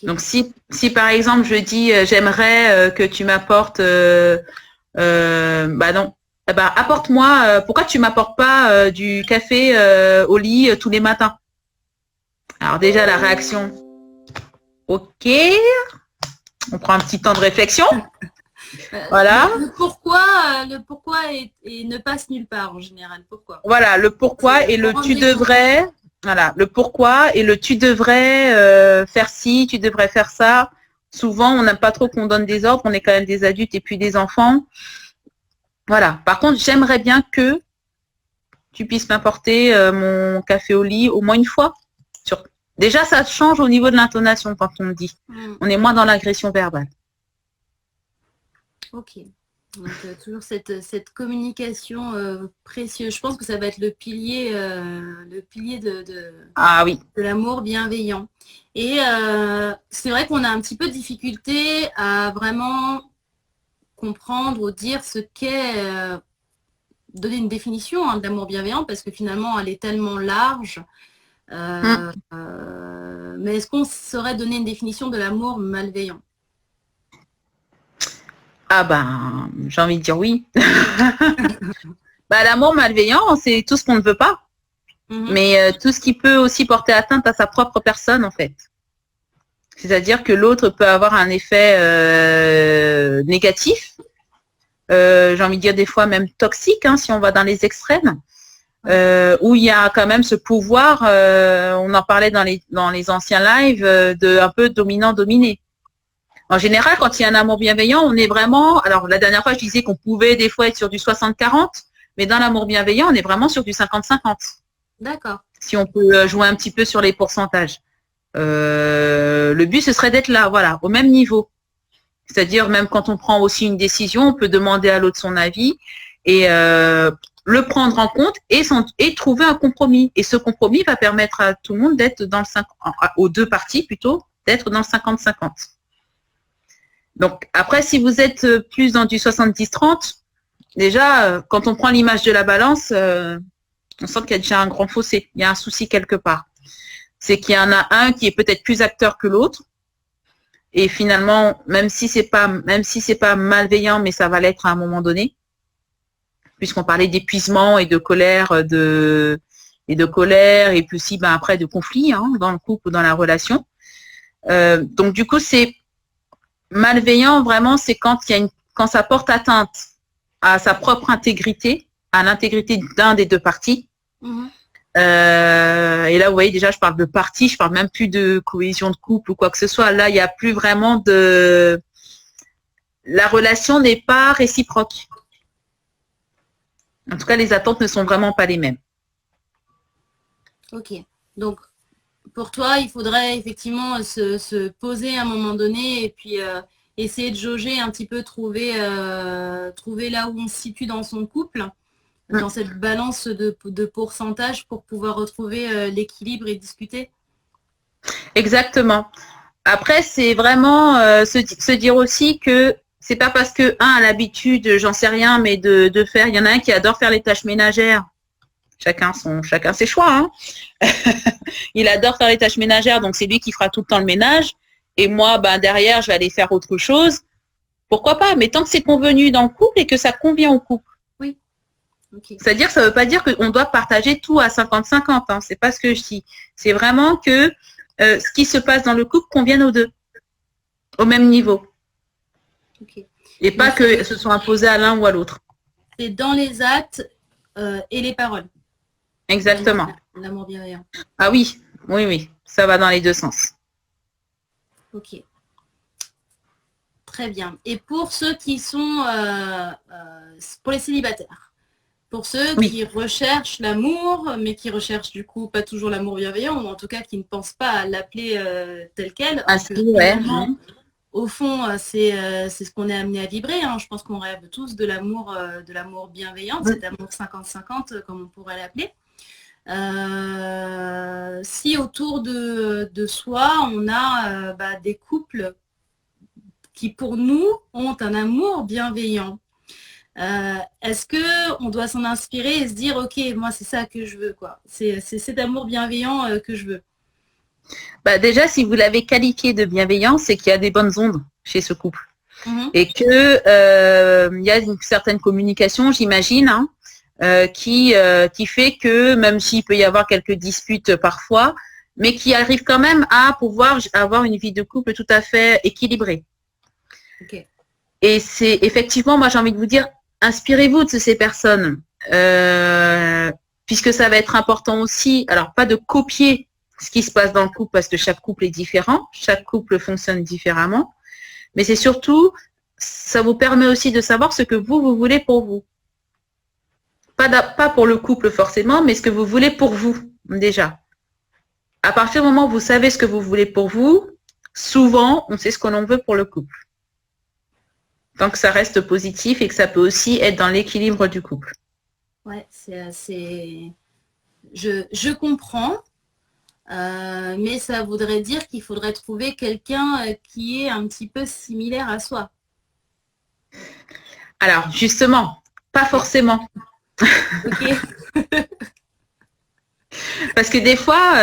Donc, si par exemple, je dis, j'aimerais que tu m'apportes, non, apporte-moi, pourquoi tu m'apportes pas du café au lit tous les matins? Alors déjà, la réaction, ok, on prend un petit temps de réflexion. Voilà. Le pourquoi et ne passe nulle part en général. Pourquoi? Voilà, le pourquoi et le tu devrais. Voilà, le pourquoi et le tu devrais faire ci, tu devrais faire ça. Souvent, on n'aime pas trop qu'on donne des ordres. On est quand même des adultes et puis des enfants. Voilà. Par contre, j'aimerais bien que tu puisses m'apporter mon café au lit au moins une fois. Déjà, ça change au niveau de l'intonation quand on le dit. On est moins dans l'agression verbale. Ok. Donc, toujours cette communication précieuse. Je pense que ça va être le pilier de l'amour bienveillant. Et c'est vrai qu'on a un petit peu de difficulté à vraiment comprendre ou dire ce qu'est donner une définition de l'amour bienveillant parce que finalement, elle est tellement large. Mais est-ce qu'on saurait donner une définition de l'amour malveillant? J'ai envie de dire oui. L'amour malveillant, c'est tout ce qu'on ne veut pas. Mais tout ce qui peut aussi porter atteinte à sa propre personne, en fait. C'est-à-dire que l'autre peut avoir un effet négatif, j'ai envie de dire des fois même toxique, hein, si on va dans les extrêmes, où il y a quand même ce pouvoir, on en parlait dans les anciens lives, de un peu dominant-dominé. En général, quand il y a un amour bienveillant, on est vraiment, alors la dernière fois je disais qu'on pouvait des fois être sur du 60-40, mais dans l'amour bienveillant, on est vraiment sur du 50-50. D'accord. Si on peut jouer un petit peu sur les pourcentages. Le but, ce serait d'être là, voilà, au même niveau. C'est-à-dire, même quand on prend aussi une décision, on peut demander à l'autre son avis et le prendre en compte et trouver un compromis. Et ce compromis va permettre à tout le monde d'être dans le 50, aux deux parties plutôt, d'être dans le 50-50. Donc, après, si vous êtes plus dans du 70-30, déjà, quand on prend l'image de la balance, on sent qu'il y a déjà un grand fossé. Il y a un souci quelque part. C'est qu'il y en a un qui est peut-être plus acteur que l'autre. Et finalement, même si c'est pas malveillant, mais ça va l'être à un moment donné, puisqu'on parlait d'épuisement et de colère, et puis aussi après de conflit, hein, dans le couple ou dans la relation. Donc du coup, c'est malveillant vraiment, c'est quand ça porte atteinte à sa propre intégrité, à l'intégrité d'un des deux parties. Mhm. Et là, vous voyez, déjà, je parle de partie, je parle même plus de cohésion de couple ou quoi que ce soit. Là, il n'y a plus vraiment de... La relation n'est pas réciproque. En tout cas, les attentes ne sont vraiment pas les mêmes. Ok. Donc, pour toi, il faudrait effectivement se poser à un moment donné et puis essayer de jauger un petit peu, trouver là où on se situe dans son couple, dans cette balance de pourcentage pour pouvoir retrouver l'équilibre et discuter. Exactement. Après, c'est vraiment se dire aussi que c'est pas parce que un a l'habitude, j'en sais rien, mais de faire, il y en a un qui adore faire les tâches ménagères. Chacun ses choix. Hein. Il adore faire les tâches ménagères, donc c'est lui qui fera tout le temps le ménage. Et moi, derrière, je vais aller faire autre chose. Pourquoi pas? Mais tant que c'est convenu dans le couple et que ça convient au couple. Oui. Okay. C'est-à-dire, ça ne veut pas dire qu'on doit partager tout à 50-50. Hein. C'est pas ce que je dis. C'est vraiment que ce qui se passe dans le couple convienne aux deux, au même niveau. Okay. Et pas que ce soit imposé à l'un ou à l'autre. C'est dans les actes et les paroles. Exactement. L'amour bienveillant. Ah oui, oui. Ça va dans les deux sens. Ok. Très bien. Et pour ceux qui sont, pour les célibataires, pour ceux qui recherchent l'amour, mais qui recherchent du coup pas toujours l'amour bienveillant, ou en tout cas qui ne pensent pas à l'appeler tel quel. Au fond, c'est ce qu'on est amené à vibrer. Hein. Je pense qu'on rêve tous de l'amour bienveillant, cet amour 50-50, comme on pourrait l'appeler. Si autour de soi, on a des couples qui, pour nous, ont un amour bienveillant, est-ce qu'on doit s'en inspirer et se dire, ok, moi, c'est ça que je veux, quoi. C'est cet amour bienveillant que je veux. Déjà, si vous l'avez qualifié de bienveillant, c'est qu'il y a des bonnes ondes chez ce couple. Mm-hmm. Et qu'il y a une certaine communication, j'imagine, hein, qui fait que, même s'il peut y avoir quelques disputes parfois, mais qui arrive quand même à pouvoir avoir une vie de couple tout à fait équilibrée. Okay. Et c'est effectivement, moi j'ai envie de vous dire, inspirez-vous de ces personnes, puisque ça va être important aussi, alors pas de copier ce qui se passe dans le couple, parce que chaque couple est différent, chaque couple fonctionne différemment, mais c'est surtout, ça vous permet aussi de savoir ce que vous voulez pour vous. Pas pour le couple forcément, mais ce que vous voulez pour vous, déjà. À partir du moment où vous savez ce que vous voulez pour vous, souvent, on sait ce que l'on veut pour le couple. Tant que ça reste positif et que ça peut aussi être dans l'équilibre du couple. Ouais, c'est assez... Je comprends, mais ça voudrait dire qu'il faudrait trouver quelqu'un qui est un petit peu similaire à soi. Alors, justement, pas forcément. Ok. Parce que des fois,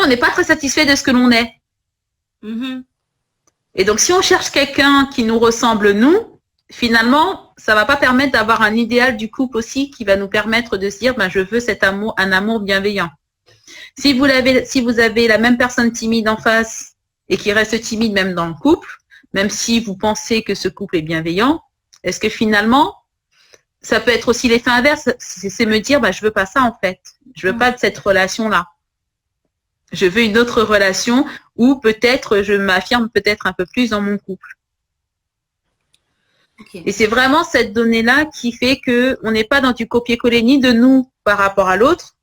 on n'est pas très satisfait de ce que l'on est. Mm-hmm. Et donc, si on cherche quelqu'un qui nous ressemble, nous, finalement, ça ne va pas permettre d'avoir un idéal du couple aussi qui va nous permettre de se dire, je veux un amour bienveillant. Si vous avez la même personne timide en face et qui reste timide même dans le couple, même si vous pensez que ce couple est bienveillant, est-ce que finalement, ça peut être aussi l'effet inverse, c'est me dire, je veux pas ça en fait. Je veux pas de cette relation-là. Je veux une autre relation où peut-être je m'affirme peut-être un peu plus dans mon couple. Okay. Et c'est vraiment cette donnée-là qui fait qu'on n'est pas dans du copier-coller ni de nous par rapport à l'autre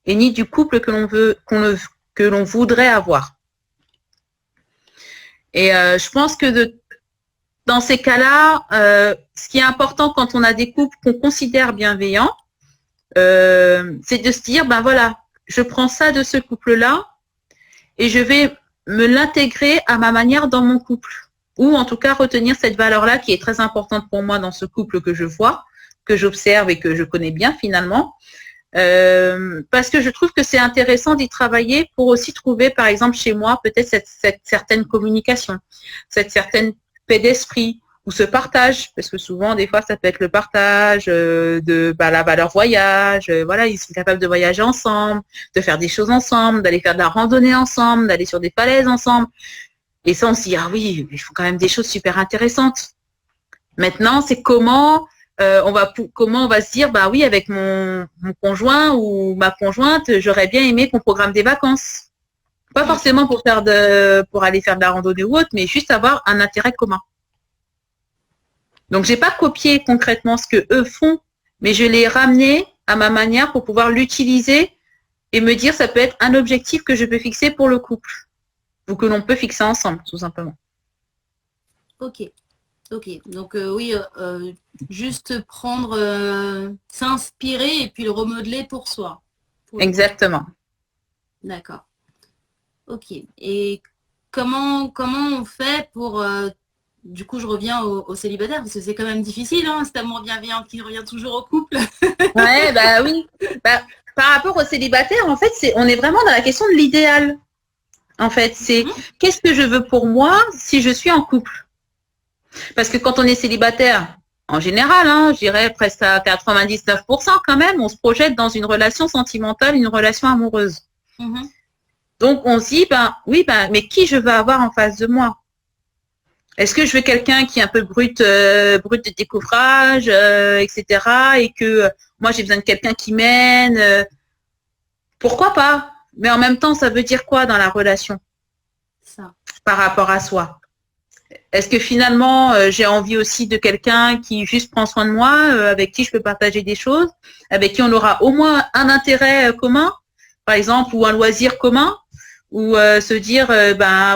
et ni du couple que l'on voudrait avoir. Et je pense que dans ces cas-là, ce qui est important quand on a des couples qu'on considère bienveillants, c'est de se dire, voilà, je prends ça de ce couple-là et je vais me l'intégrer à ma manière dans mon couple. Ou en tout cas retenir cette valeur-là qui est très importante pour moi dans ce couple que je vois, que j'observe et que je connais bien finalement. Parce que je trouve que c'est intéressant d'y travailler pour aussi trouver, par exemple, chez moi, peut-être cette certaine communication, cette certaine paix d'esprit ou ce partage, parce que souvent, des fois, ça peut être le partage de la valeur voyage. Voilà, ils sont capables de voyager ensemble, de faire des choses ensemble, d'aller faire de la randonnée ensemble, d'aller sur des falaises ensemble. Et ça, on se dit, ah oui, ils font quand même des choses super intéressantes. Maintenant, c'est comment on va se dire, oui, avec mon conjoint ou ma conjointe, j'aurais bien aimé qu'on programme des vacances. Pas forcément pour aller faire de la randonnée ou autre, mais juste avoir un intérêt commun. Donc, j'ai pas copié concrètement ce que eux font, mais je l'ai ramené à ma manière pour pouvoir l'utiliser et me dire, ça peut être un objectif que je peux fixer pour le couple ou que l'on peut fixer ensemble, tout simplement. Ok. Donc oui, juste prendre, s'inspirer et puis le remodeler pour soi. Exactement. D'accord. Ok. Et comment on fait pour... du coup, je reviens aux célibataires, parce que c'est quand même difficile, cet amour bienveillant qui revient toujours au couple. Ouais, oui. Par rapport aux célibataires, en fait, on est vraiment dans la question de l'idéal. En fait, c'est qu'est-ce que je veux pour moi si je suis en couple? Parce que quand on est célibataire, en général, je dirais presque à 99% quand même, on se projette dans une relation sentimentale, une relation amoureuse. Donc, on se dit, mais qui je veux avoir en face de moi? Est-ce que je veux quelqu'un qui est un peu brut de découvrage, etc. et que moi, j'ai besoin de quelqu'un qui mène pourquoi pas? Mais en même temps, ça veut dire quoi dans la relation par rapport à soi? Est-ce que finalement, j'ai envie aussi de quelqu'un qui juste prend soin de moi, avec qui je peux partager des choses, avec qui on aura au moins un intérêt commun, par exemple, ou un loisir commun, ou se dire,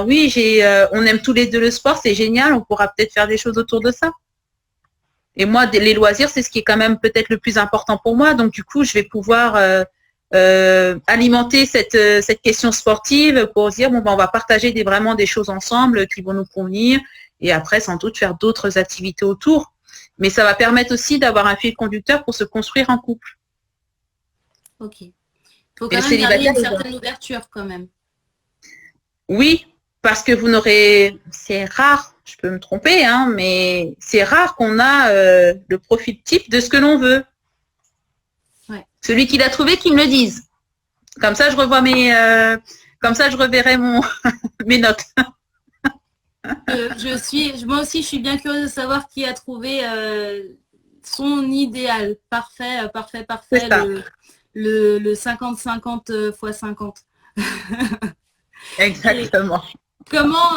oui, on aime tous les deux le sport, c'est génial, on pourra peut-être faire des choses autour de ça. Et moi, les loisirs, c'est ce qui est quand même peut-être le plus important pour moi. Donc, du coup, je vais pouvoir alimenter cette question sportive pour dire, on va partager vraiment des choses ensemble qui vont nous convenir. Et après, sans doute, faire d'autres activités autour. Mais ça va permettre aussi d'avoir un fil conducteur pour se construire en couple. Ok. Il faut quand même garder une certaine ouverture quand même. Oui, parce que c'est rare, je peux me tromper, mais c'est rare qu'on a le profil type de ce que l'on veut. Ouais. Celui qui l'a trouvé, qu'il me le dise. Comme ça, je revois comme ça, je reverrai mes notes. Moi aussi, je suis bien curieuse de savoir qui a trouvé son idéal parfait, le 50-50 x 50. Exactement. Comment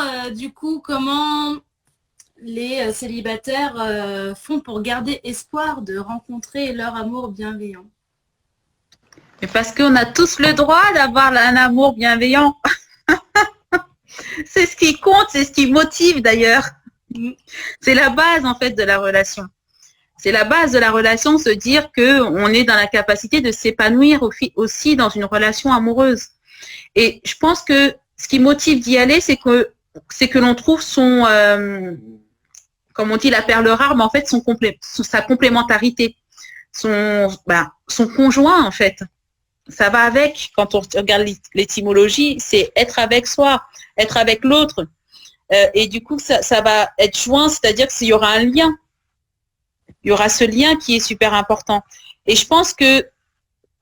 les célibataires font pour garder espoir de rencontrer leur amour bienveillant? Et parce qu'on a tous le droit d'avoir un amour bienveillant. C'est ce qui compte, c'est ce qui motive d'ailleurs. C'est la base en fait de la relation. C'est la base de la relation, se dire qu'on est dans la capacité de s'épanouir aussi dans une relation amoureuse. Et je pense que ce qui motive d'y aller, c'est que l'on trouve comme on dit, la perle rare, mais en fait sa complémentarité, son conjoint en fait. Ça va avec, quand on regarde l'étymologie, c'est être avec soi, être avec l'autre. Et du coup, ça va être joint, c'est-à-dire qu'il y aura un lien. Il y aura ce lien qui est super important. Et je pense que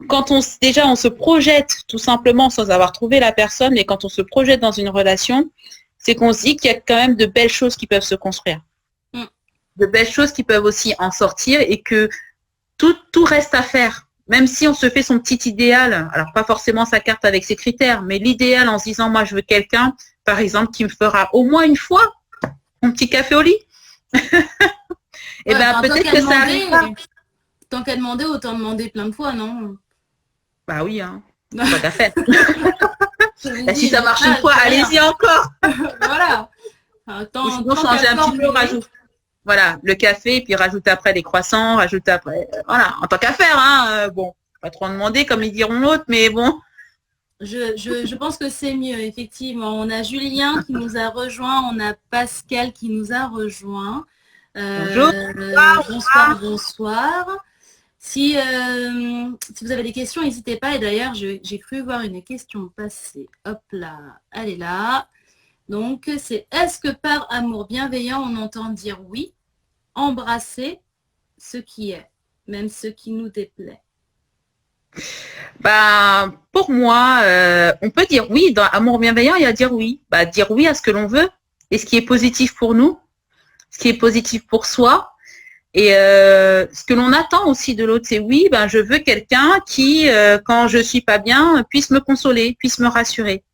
quand on se projette tout simplement sans avoir trouvé la personne, et quand on se projette dans une relation, c'est qu'on se dit qu'il y a quand même de belles choses qui peuvent se construire. Mm. De belles choses qui peuvent aussi en sortir et que tout reste à faire. Même si on se fait son petit idéal, alors pas forcément sa carte avec ses critères, mais l'idéal en se disant, moi, je veux quelqu'un, par exemple, qui me fera au moins une fois mon petit café au lit. Et bien, peut-être que ça arrive pas. Tant qu'à demander, autant demander plein de fois, non? Bah oui, hein. Pas qu'à faire. Et si ça marche une fois, allez-y encore. Voilà. Ou sinon, changer un petit peu, rajoute. Voilà, le café, puis rajoute après des croissants, rajoute après. Voilà, en tant qu'à faire, hein. Bon, pas trop en demander, comme ils diront l'autre, mais bon. Je pense que c'est mieux, effectivement. On a Julien qui nous a rejoint, on a Pascal qui nous a rejoint. Bonjour. Bonsoir, bonsoir. Si vous avez des questions, n'hésitez pas. Et d'ailleurs, j'ai cru voir une question passer. Hop là, elle est là. Donc, c'est est-ce que par amour bienveillant, on entend dire oui, embrasser ce qui est, même ce qui nous déplaît? Bah, pour moi, on peut dire oui. Dans amour bienveillant, il y a dire oui. Bah, dire oui à ce que l'on veut et ce qui est positif pour nous, ce qui est positif pour soi. Et ce que l'on attend aussi de l'autre, c'est oui, ben, je veux quelqu'un qui, quand je suis pas bien, puisse me consoler, puisse me rassurer.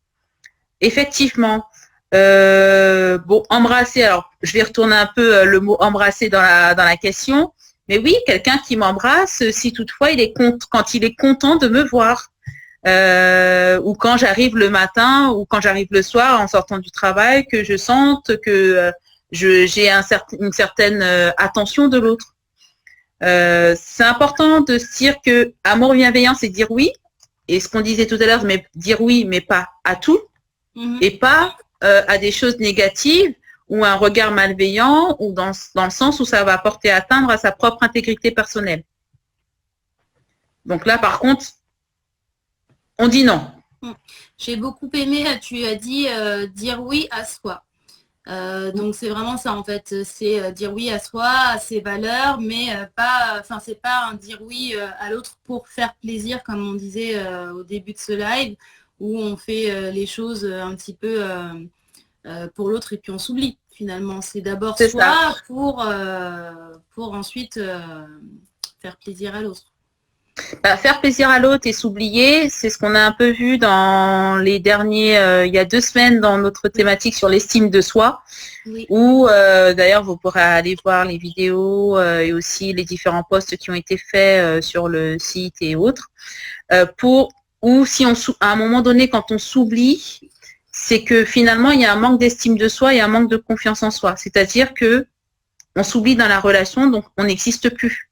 Effectivement. Bon, embrasser, alors je vais retourner un peu le mot embrasser dans la question. Mais oui, quelqu'un qui m'embrasse, si toutefois quand il est content de me voir. Ou quand j'arrive le matin ou quand j'arrive le soir en sortant du travail, que je sente que j'ai une certaine attention de l'autre. C'est important de se dire que amour bienveillant, c'est dire oui. Et ce qu'on disait tout à l'heure, mais dire oui, mais pas à tout. Et pas à des choses négatives ou un regard malveillant ou dans le sens où ça va porter atteinte à sa propre intégrité personnelle. Donc là, par contre, on dit non. J'ai beaucoup aimé, tu as dit dire oui à soi. Donc c'est vraiment ça en fait, c'est dire oui à soi, à ses valeurs, mais c'est pas un dire oui à l'autre pour faire plaisir comme on disait au début de ce live où on fait les choses un petit peu pour l'autre et puis on s'oublie finalement. C'est d'abord soi pour ensuite faire plaisir à l'autre. Faire plaisir à l'autre et s'oublier, c'est ce qu'on a un peu vu dans les derniers, il y a 2 semaines dans notre thématique sur l'estime de soi, oui. Où d'ailleurs vous pourrez aller voir les vidéos et aussi les différents posts qui ont été faits sur le site et autres, ou si à un moment donné quand on s'oublie, c'est que finalement il y a un manque d'estime de soi et un manque de confiance en soi, c'est-à-dire que on s'oublie dans la relation, donc on n'existe plus.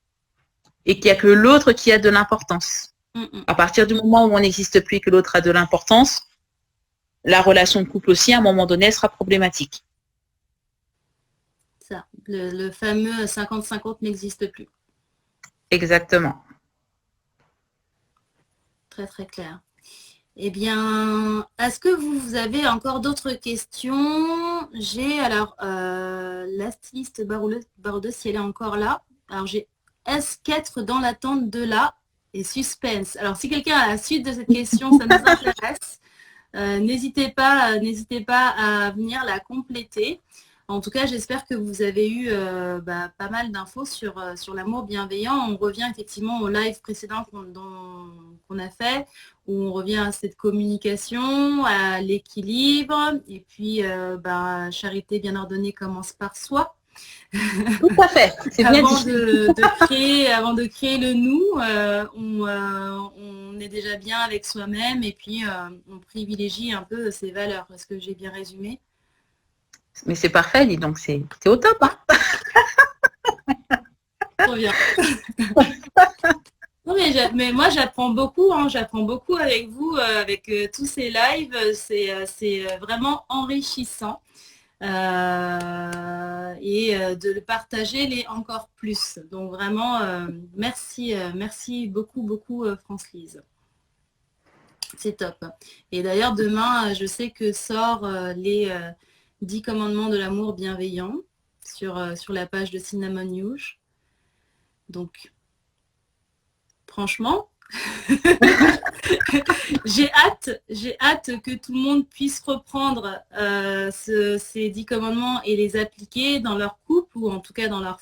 Et qu'il n'y a que l'autre qui a de l'importance. À partir du moment où on n'existe plus et que l'autre a de l'importance, la relation de couple aussi, à un moment donné, elle sera problématique. Ça, le fameux 50-50 n'existe plus. Exactement. Très, très clair. Eh bien, est-ce que vous avez encore d'autres questions? J'ai alors la styliste Baroudeuse, si elle est encore là. Alors, j'ai est-ce qu'être dans l'attente de là et suspense? Alors, si quelqu'un a la suite de cette question, ça nous intéresse. N'hésitez pas à venir la compléter. En tout cas, j'espère que vous avez eu pas mal d'infos sur l'amour bienveillant. On revient effectivement au live précédent qu'on a fait, où on revient à cette communication, à l'équilibre. Et puis, charité bien ordonnée commence par soi. Tout à fait. C'est bien avant dit. Avant de créer le nous, on est déjà bien avec soi-même et puis on privilégie un peu ses valeurs. Est-ce que j'ai bien résumé? Mais c'est parfait, dis donc, c'est au top. Hein. Trop bien. Non, mais moi j'apprends beaucoup, hein, j'apprends beaucoup avec vous, avec tous ces lives. C'est vraiment enrichissant. Et de le partager encore plus. Donc vraiment, merci beaucoup France-Lise. C'est top. Et d'ailleurs, demain, je sais que sort les 10 commandements de l'amour bienveillant sur la page de Cinnamon Youge. Donc, franchement, J'ai hâte que tout le monde puisse reprendre ces 10 commandements et les appliquer dans leur couple ou en tout cas dans leur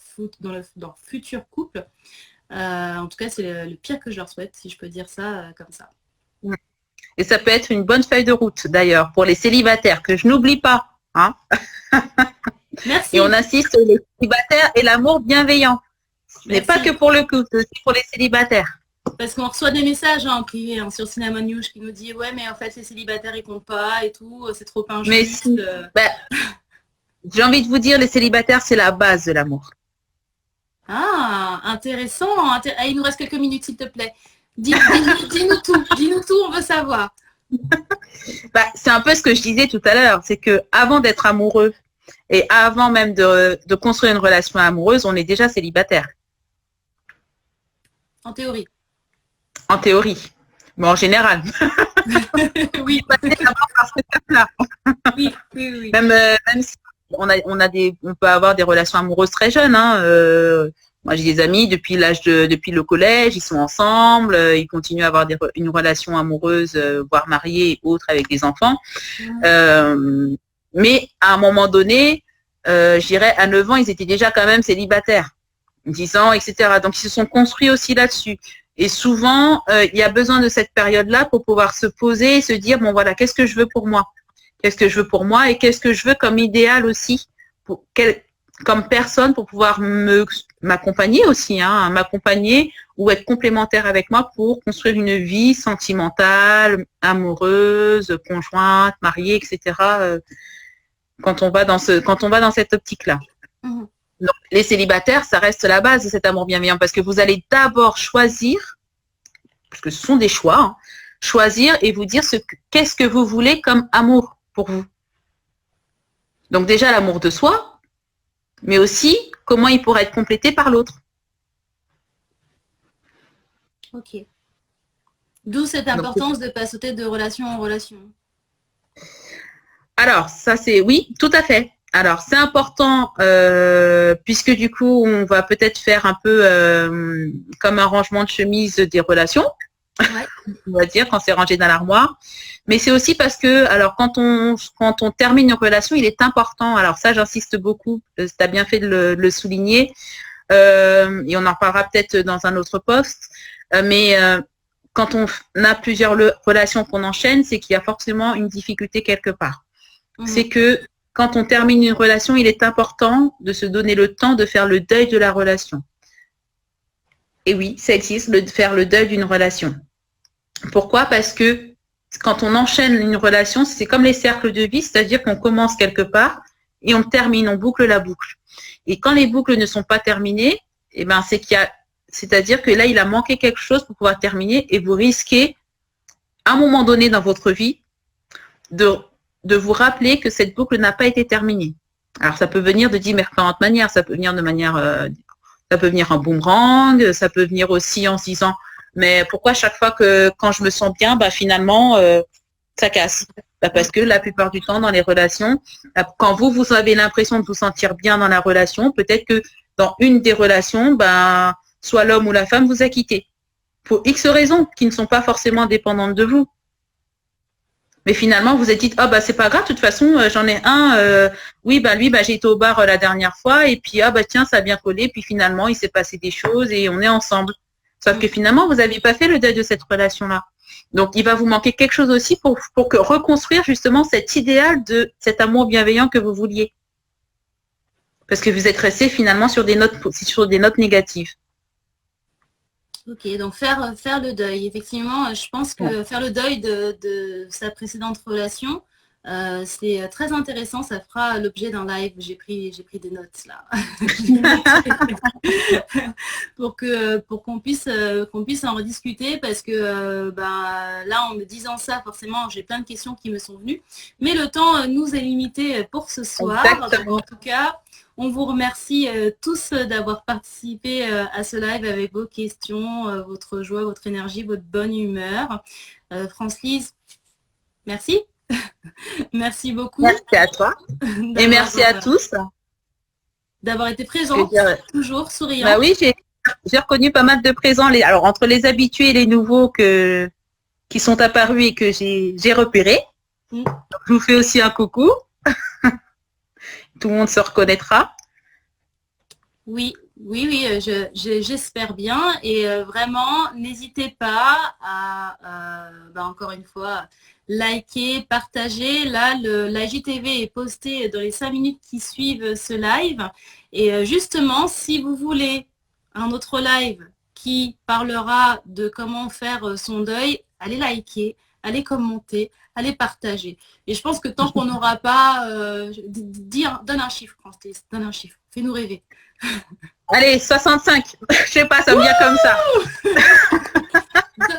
futur couple. En tout cas, c'est le pire que je leur souhaite, si je peux dire ça comme ça. Et ça peut être une bonne feuille de route, d'ailleurs, pour les célibataires, que je n'oublie pas. Hein. Merci. Et on insiste sur les célibataires et l'amour bienveillant. Ce n'est pas que pour le couple, c'est aussi pour les célibataires. Parce qu'on reçoit des messages en privé sur Cinnamon News qui nous dit ouais mais en fait les célibataires ils comptent pas et tout, c'est trop injuste. Mais si, j'ai envie de vous dire, les célibataires c'est la base de l'amour. Ah, intéressant. Il nous reste quelques minutes s'il te plaît. Dis-nous tout, on veut savoir. C'est un peu ce que je disais tout à l'heure, c'est que avant d'être amoureux et avant même de construire une relation amoureuse, on est déjà célibataire. En théorie. En théorie, mais en général. Oui. Oui. Même si on peut avoir des relations amoureuses très jeunes. Hein. Moi, j'ai des amis depuis le collège, ils sont ensemble, ils continuent à avoir une relation amoureuse, voire mariée et autres avec des enfants. Mais à un moment donné, je dirais à 9 ans, ils étaient déjà quand même célibataires, 10 ans, etc. Donc, ils se sont construits aussi là-dessus. Et souvent, il y a besoin de cette période-là pour pouvoir se poser et se dire, bon voilà, qu'est-ce que je veux pour moi? Qu'est-ce que je veux pour moi et qu'est-ce que je veux comme idéal aussi, comme personne pour pouvoir m'accompagner aussi, hein, m'accompagner ou être complémentaire avec moi pour construire une vie sentimentale, amoureuse, conjointe, mariée, etc. Quand on va dans cette optique-là. Donc, les célibataires, ça reste la base de cet amour bienveillant parce que vous allez d'abord choisir, parce que ce sont des choix, hein, choisir et vous dire qu'est-ce que vous voulez comme amour pour vous. Donc déjà l'amour de soi, mais aussi comment il pourrait être complété par l'autre. Ok. D'où cette importance de ne pas sauter de relation en relation. Alors, ça c'est oui, tout à fait. Alors, c'est important puisque du coup, on va peut-être faire un peu comme un rangement de chemise des relations, ouais. On va dire, quand c'est rangé dans l'armoire. Mais c'est aussi parce que, alors, quand on termine une relation, il est important, alors ça, j'insiste beaucoup, tu as bien fait de le souligner, et on en parlera peut-être dans un autre poste, mais quand on a plusieurs relations qu'on enchaîne, c'est qu'il y a forcément une difficulté quelque part. C'est que quand on termine une relation, il est important de se donner le temps de faire le deuil de la relation. Et oui, ça existe, de faire le deuil d'une relation. Pourquoi? Parce que quand on enchaîne une relation, c'est comme les cercles de vie, c'est-à-dire qu'on commence quelque part et on termine, on boucle la boucle. Et quand les boucles ne sont pas terminées, eh ben, c'est-à-dire que là, il a manqué quelque chose pour pouvoir terminer et vous risquez, à un moment donné dans votre vie, de vous rappeler que cette boucle n'a pas été terminée. Alors, ça peut venir de différentes manières. Ça peut venir de manière, ça peut venir en boomerang, ça peut venir aussi en se disant, mais pourquoi chaque fois quand je me sens bien, bah, finalement, ça casse? Bah, parce que la plupart du temps, dans les relations, quand vous avez l'impression de vous sentir bien dans la relation, peut-être que dans une des relations, bah, soit l'homme ou la femme vous a quitté. Pour X raisons qui ne sont pas forcément dépendantes de vous. Mais finalement, vous êtes dit, ah bah c'est pas grave, de toute façon, j'en ai un, oui, bah lui, bah j'ai été au bar la dernière fois, et puis ah bah tiens, ça a bien collé, puis finalement, il s'est passé des choses et on est ensemble. Sauf que finalement, vous n'avez pas fait le deuil de cette relation-là. Donc, il va vous manquer quelque chose aussi pour reconstruire justement cet idéal de cet amour bienveillant que vous vouliez. Parce que vous êtes resté finalement sur des notes négatives. Ok, donc faire le deuil. Effectivement, je pense que faire le deuil de sa précédente relation, c'est très intéressant. Ça fera l'objet d'un live. J'ai pris des notes là. pour qu'on puisse en rediscuter parce que là, en me disant ça, forcément, j'ai plein de questions qui me sont venues. Mais le temps nous est limité pour ce soir. En tout cas, on vous remercie tous d'avoir participé à ce live avec vos questions, votre joie, votre énergie, votre bonne humeur. France-Lise, merci. Merci beaucoup. Merci à toi. Et merci à tous. D'avoir été présente, toujours souriante. Bah oui, j'ai reconnu pas mal de présents. Alors, entre les habitués et les nouveaux qui sont apparus et que j'ai repérés. Donc, je vous fais aussi un coucou. Tout le monde se reconnaîtra. Oui, j'espère bien. Et vraiment, n'hésitez pas à, encore une fois, liker, partager. Là, la JTV est postée dans les 5 minutes qui suivent ce live. Et justement, si vous voulez un autre live qui parlera de comment faire son deuil, allez liker, allez commenter, allez partager. Et je pense que tant qu'on n'aura pas... donne un chiffre, Francis, donne un chiffre. Fais-nous rêver. Allez, 65. Je sais pas, ça me vient comme ça.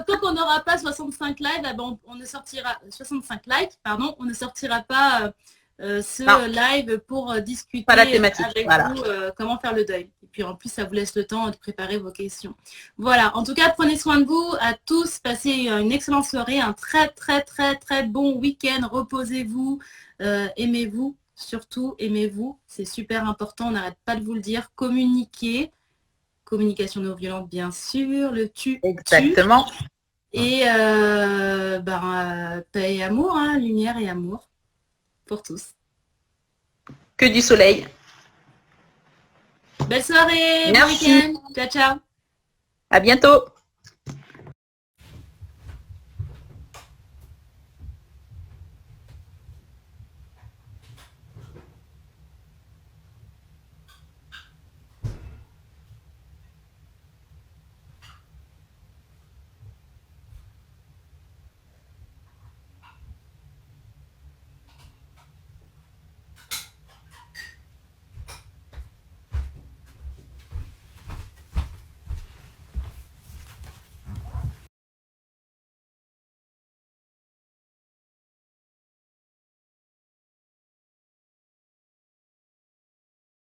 Tant qu'on n'aura pas 65 lives, on ne sortira 65 likes, pardon, on ne sortira pas ce live pour discuter avec vous comment faire le deuil. Et puis en plus, ça vous laisse le temps de préparer vos questions. Voilà, en tout cas, prenez soin de vous à tous, passez une excellente soirée, un très très très très bon week-end, reposez-vous, aimez-vous. Surtout, aimez-vous, c'est super important, on n'arrête pas de vous le dire. Communiquez, communication non violente bien sûr, le tu. Exactement. Et paix et amour, hein, lumière et amour pour tous. Que du soleil. Belle soirée, merci. bon week-end, ciao ciao. À bientôt.